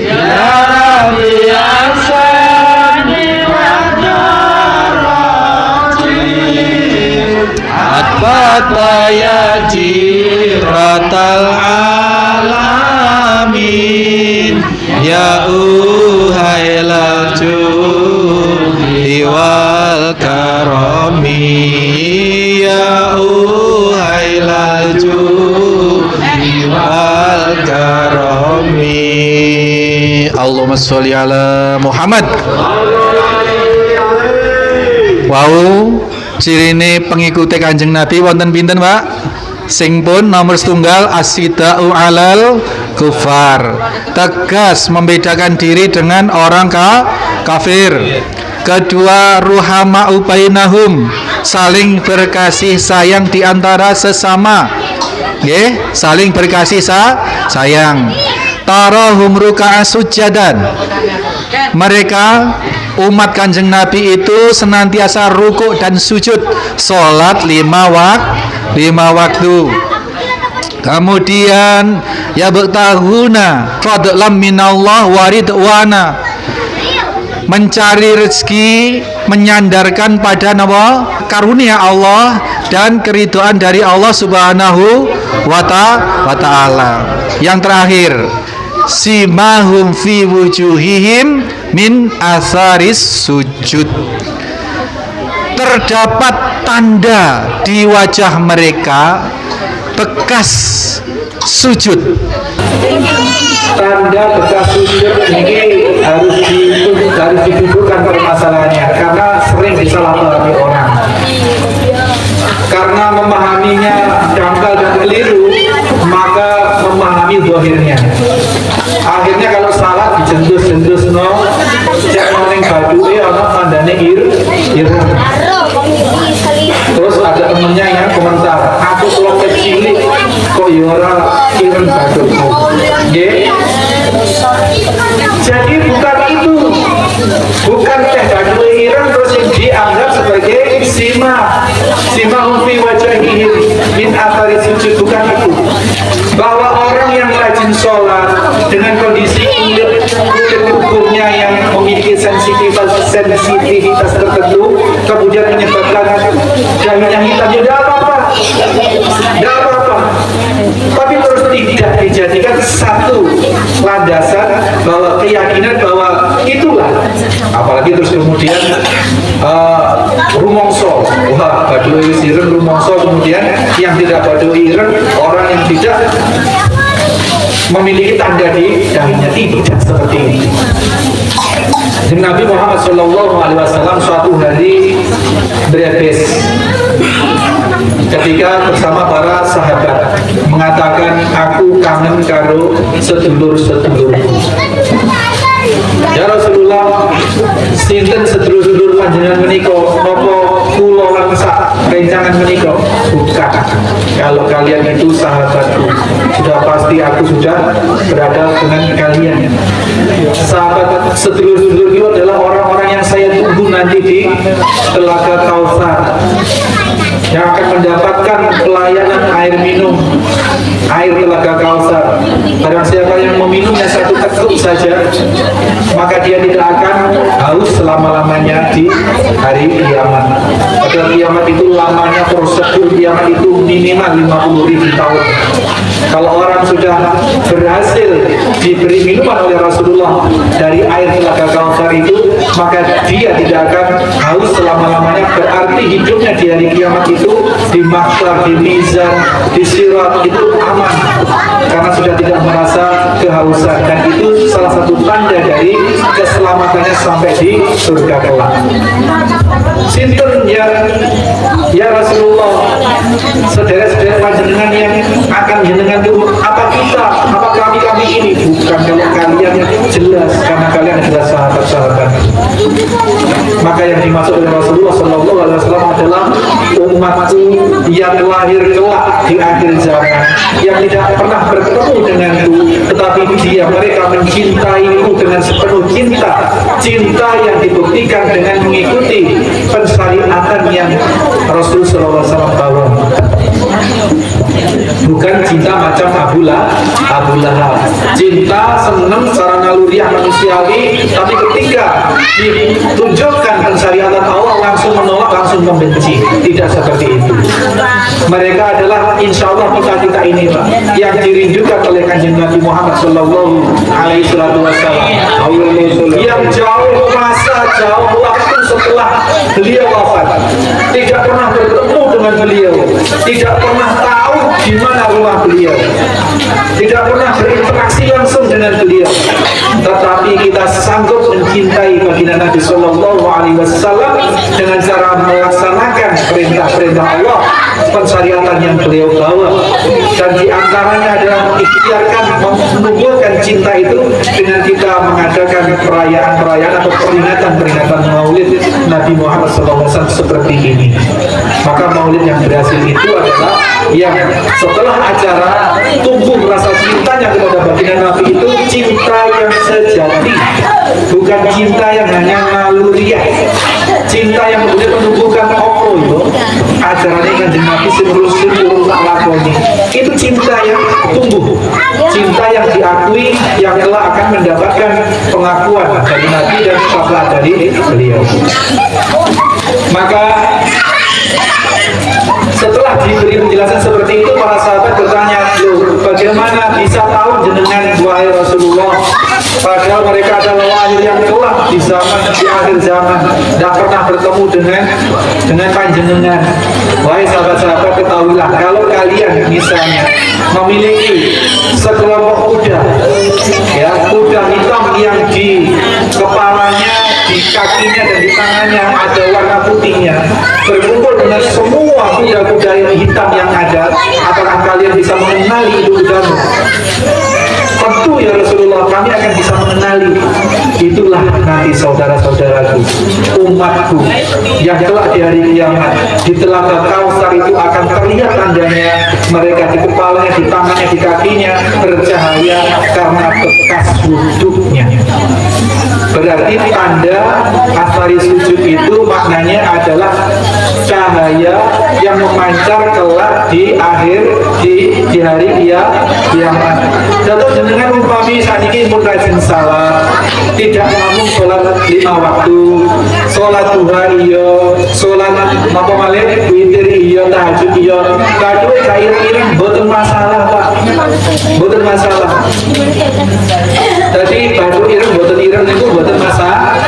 ya Rabbi asani wa darati atbata ya jiratal alamin ya uhailal judi wal karami ya uhailal judi wal karami. Allahumma sholli ala Muhammad. Wow, cirine pengikuti Kanjeng Nabi wonten pinten, Pak? Sing pun nomor setunggal asyidau alal kufar, tegas membedakan diri dengan orang kafir. Kedua, ruhama ubainahum, saling berkasih sayang di antara sesama. Nggih, saling berkasih sayang. Tarahum ruka'a sujadan, mereka umat Kanjeng Nabi itu senantiasa rukuk dan sujud, salat 5 waktu. Kemudian ya bertahuna fadlam minallah waridwana, mencari rezeki, menyandarkan pada nama karunia Allah dan keridhaan dari Allah Subhanahu wa ta'ala. Yang terakhir, simahum fi wujuhihim min asaris sujud, terdapat tanda di wajah mereka bekas sujud. Tanda bekas sujud ini harus didudukkan permasalahannya, karena sering disalahpahami orang. Karena memahaminya dangkal dan keliru, maka memahami zahirnya. Akhirnya kalau salah dijendus-jendus tandanya ireng. Terus ada temennya yang komentar, aku kalau kecil kok yora ireng badutmu. Jadi bukan itu, bukan teh badut ireng terus yang dianggap sebagai sima fi wajahihim min athari sujud, bukan itu. Bahwa orang yang rajin sholat dengan kondisi kulit tubuhnya yang memiliki sensitivitas tertentu, kemudian menyebabkan dahinya hitam, ya tidak apa-apa, tidak apa-apa. Tapi terus tidak dijadikan satu landasan bahwa keyakinan bahwa itulah, apalagi terus kemudian rumongso, wah badui ireng rumongso, kemudian yang tidak badui ireng orang yang tidak memiliki tanda di dahinya, tidak seperti ini. Nabi Muhammad SAW suatu hari berbes ketika bersama para sahabat mengatakan, aku kangen karo sedulur-sedulurku. Ya Rasulullah, sinten sedulur-sedulur panjenengan menika napa kula lan sak rencangan menika? Bukan. Kalau kalian itu sahabatku, sudah pasti aku sudah berada dengan kalian. Sahabat sedulur-sedulur itu adalah orang-orang yang saya tunggu nanti di Telaga Kautsar, yang akan mendapatkan pelayanan air minum, air Telaga Kautsar. Barang siapa yang meminumnya satu teguk saja, maka dia tidak akan haus selama-lamanya di hari kiamat. Padahal kiamat itu lamanya, prosedur kiamat itu minimal 50.000 tahun. Kalau orang sudah berhasil diberi minuman oleh Rasulullah dari air Telaga Kautsar itu, maka dia tidak akan haus selama-lamanya. Berarti hidupnya di hari kiamat itu, di mahsyar, di mizan, di sirat itu aman, karena sudah tidak merasa kehausan. Dan itu salah satu tanda dari keselamatannya sampai di surga kelak. Sinten ya Rasulullah, saudara-saudara panjenengan yang akan jenengan tunggu, apa kita, apa kami ini? Bukan, kalau kalian jelas, karena kalian adalah sahabat-sahabat. Maka yang dimaksud oleh Rasulullah SAW adalah umatku yang lahir kelak di akhir zaman, yang tidak pernah bertemu denganku, tetapi mereka mencintaiku dengan sepenuh cinta yang dibuktikan dengan mengikuti pensyariatan yang Rasulullah SAW bawa. Bukan cinta macam Abu Lahab, cinta senang secara naluriah manusiawi, tapi ketika ditunjukkan pensyariatan Allah langsung menolak, langsung membenci. Tidak seperti itu. Mereka adalah insya Allah kita ini Pak, yang dirindukan oleh Kanjeng Nabi Muhammad SAW, yang jauh masa, jauh waktu setelah beliau wafat, tidak pernah bertemu dengan beliau, tidak pernah tahu di mana rumah beliau, tidak pernah berinteraksi langsung dengan beliau, tetapi kita sanggup mencintai baginda Nabi SAW dengan cara melaksanakan perintah-perintah Allah, pensyariatan yang beliau bawa. Dan diantaranya adalah mengikhtiarkan, menumbuhkan cinta itu dengan kita mengadakan perayaan-perayaan atau peringatan-peringatan maulid Nabi Muhammad SAW seperti ini. Maka maulid yang berhasil itu adalah yang setelah acara tumbuh rasa cintanya kepada baginda Nabi itu cinta yang sejati, bukan cinta yang hanya naluriah, cinta yang kemudian menumbuhkan acaranya Kanjeng Nabi simrusin urung tak lakoni. Itu cinta yang tumbuh, cinta yang diakui, yang kelak akan mendapatkan pengakuan dari Nabi dan syafaat dari beliau. Maka setelah diberi penjelasan seperti itu, para sahabat bertanya, loh, bagaimana bisa tahu jenengan wahai Rasulullah, padahal mereka adalah wahyu yang kelak di akhir zaman, tidak pernah bertemu dengan panjenengan. Wahai sahabat-sahabat, ketahuilah, kalau kalian misalnya memiliki sekelompok kuda, ya, kuda hitam yang di kepalanya, di kakinya dan di tangannya ada warna putihnya, berkumpul dengan semua kuda-kuda yang hitam yang ada, apakah kalian bisa mengenali itu kudamu? Tentu ya Rasulullah, kami akan bisa mengenali itu itulah nanti saudara-saudaraku, umatku yang kelak di hari kiamat di telaga Kausar itu akan terlihat tandanya, mereka di kepalanya, di tangannya, di kakinya bercahaya karena bekas wuduknya. Berarti tanda athari sujud itu maknanya adalah cahaya yang memancar kelak di akhir di hari kiamat. Datuk jenengan umpami saniki mun rajin salat, tidak ngomong sholat 5 waktu, sholat duha iya, sholat apa malih witir iya, tahajud iya, kadue kair-iring mboten masalah Pak, mboten masalah. Jadi batu ireng mboten ireng niku mboten masalah.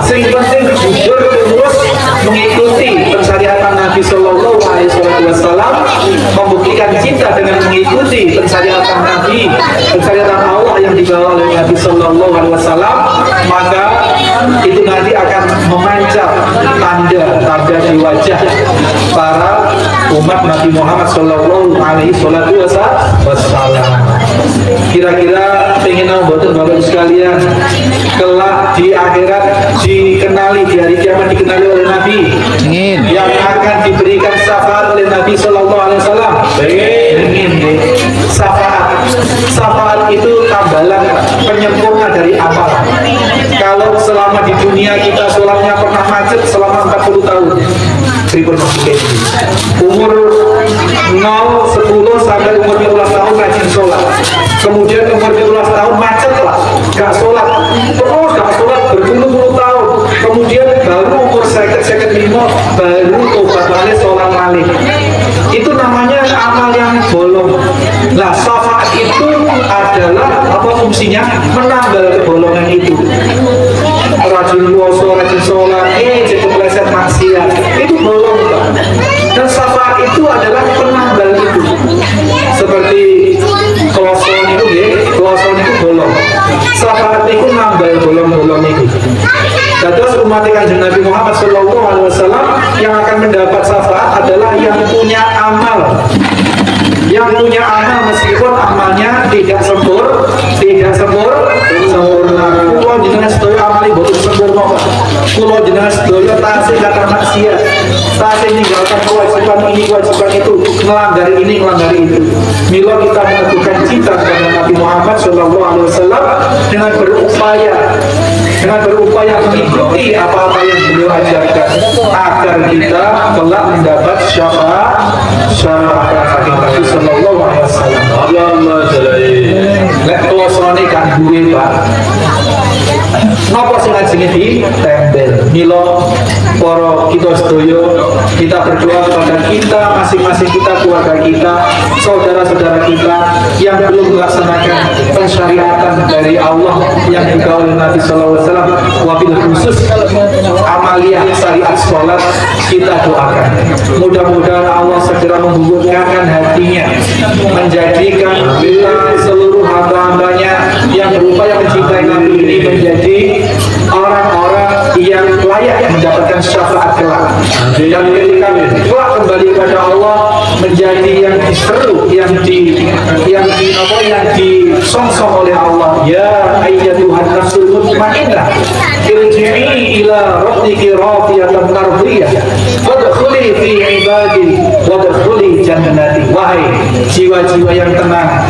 Sing penting jujur terus mengikuti pensyariatan Nabi Sallallahu Alaihi Wasallam, membuktikan cinta dengan mengikuti pensyariatan Nabi, pensyariatan Allah yang dibawa oleh Nabi Sallallahu Alaihi Wasallam, maka itu nanti akan memancar tanda di wajah para umat Nabi Muhammad Sallallahu Alaihi Wasallam. Kira-kira pengen mboten Bapak sekalian kelak di akhirat dikenali, di hari kiamat dikenali oleh Nabi, Ingin. yang akan diberikan syafaat oleh Nabi Sallallahu Alaihi Wasallam. Ingin syafaat itu tambalan penyempurna dari amal. Kalau selama di dunia kita sholatnya pernah macet selama 40 tahun, umur 0, 10 sampai umur 15 tahun rajin sholat, kemudian umur 15 tahun macet lah, gak sholat, terus gak sholat berpuluh-puluh tahun, kemudian baru umur 50 baru tobat balik sholat balik. Itu namanya amal yang bolong. Nah, syafaat itu adalah apa fungsinya? Menambal kebolongan itu. Rajin puasa, rajin sholat, jadi kepleset maksiat, itu bolong Pak. Dan syafaat itu adalah penambal itu. Seperti kloson itu bolong. Syafaat itu nambal bolong-bolong itu. Dan terus umat Kanjeng Nabi Muhammad SAW yang akan mendapat syafaat adalah yang punya amal. Yang punya amal meskipun amalnya tidak sempurna. Kulo jenengan sedaya amali boten sempurna Pak. Kulo jenengan sedaya tasih kata maksiat, tasih ninggalkan kewajiban ini, kewajiban itu, melanggar ini, melanggar itu. Mila kita menunjukkan cinta kepada Nabi Muhammad SAW dengan berupaya mengikuti apa-apa yang beliau ajarkan agar kita kelak mendapat syafaat Nabi Sallallahu Alaihi Wasallam. Allahumma sholli. Lek klosone kan duwe Pak. Napa sing ajenge ditempel? Mila para kita sedaya kita berdoa kepada kita masing-masing, kita keluarga kita, saudara-saudara kita yang belum melaksanakan pensyariatan dari Allah yang dibawa oleh Nabi Sallallahu Alaihi Wasallam, wabil khusus amaliyah syariat sholat, kita doakan mudah-mudahan Allah segera membukakan hatinya, menjadikan kita seluruh hamba-hambanya yang berupaya mencintai Nabi ini menjadi orang-orang yang layak mendapatkan syafaat kelak, dan ketika kelak kembali kepada Allah menjadi yang diseru, yang disongsong oleh Allah. Ya ayyatuhan nafsul mutmainnah irji'i ila rabbiki radiyatan mardiyah wadkhuli fi ibadi wadkhuli jannati. Wahai jiwa-jiwa yang tenang,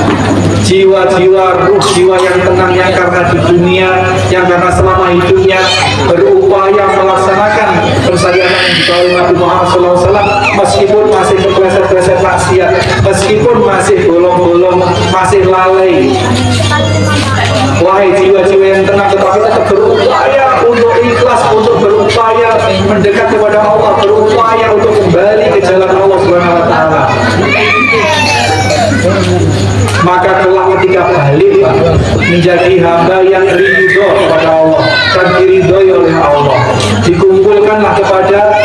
jiwa-jiwa ruh, jiwa yang tenang yang karena di dunia, yang karena selama hidupnya berupaya melaksanakan pensyariatan yang dibawa oleh Nabi Muhammad SAW, meskipun masih kepleset-pleset maksiat, meskipun masih bolong-bolong, masih lalai. Wahai jiwa-jiwa yang tenang, tetapi tetap berupaya untuk ikhlas, untuk berupaya mendekat kepada Allah, berupaya untuk kembali ke jalan Allah Subhanahu wa Ta'ala. Maka kelak ketika balik Pak, menjadi hamba yang ridho kepada Allah dan diridhoi oleh Allah, dikumpulkanlah kepada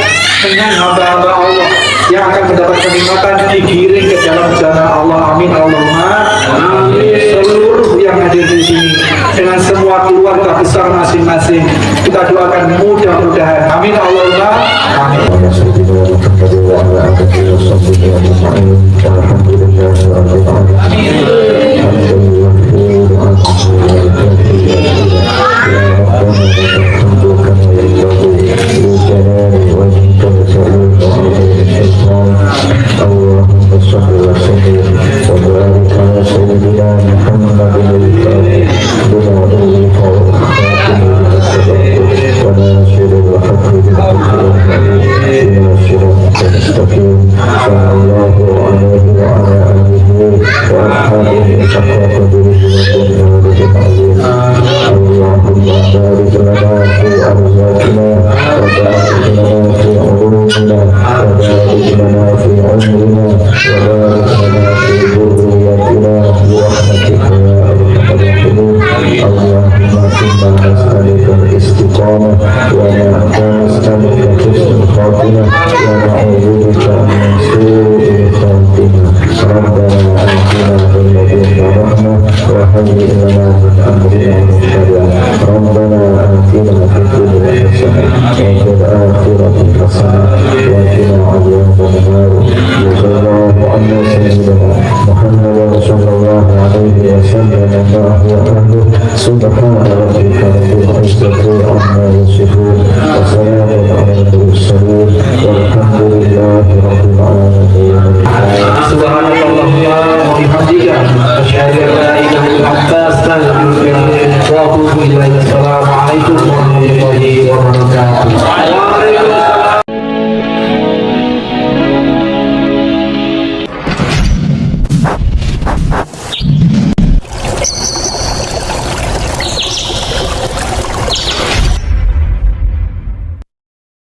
dengan hamba-hamba Allah yang akan mendapat kenikmatan, digiring ke dalam jalan Allah. Amin Allahumma amin. Seluruh yang hadir di sini dengan semua keluarga besar masing-masing, kita doakan mudah-mudahan. Amin Allahumma amin. Amin. وبارك لنا في أرزاقنا وبارك لنا في علومنا وبارك لنا في عمرنا وبارك لنا في ذريتنا برحمتك يا أرحم الراحمين. اللهم إنا نسألك الاستقامة ونسألك حسن الخاتمة ونعوذ بك من سوء الخاتمة. ربنا آتنا من لدنك رحمة وهيئ لنا من أمرنا رشدا. ربنا آتنا في الدنيا حسنة وفي الآخرة حسنة وقنا عذاب النار. جزا الله عنا سيدنا محمد صلى الله عليه وسلم ما هو أهله. سبحان ربك رب العزة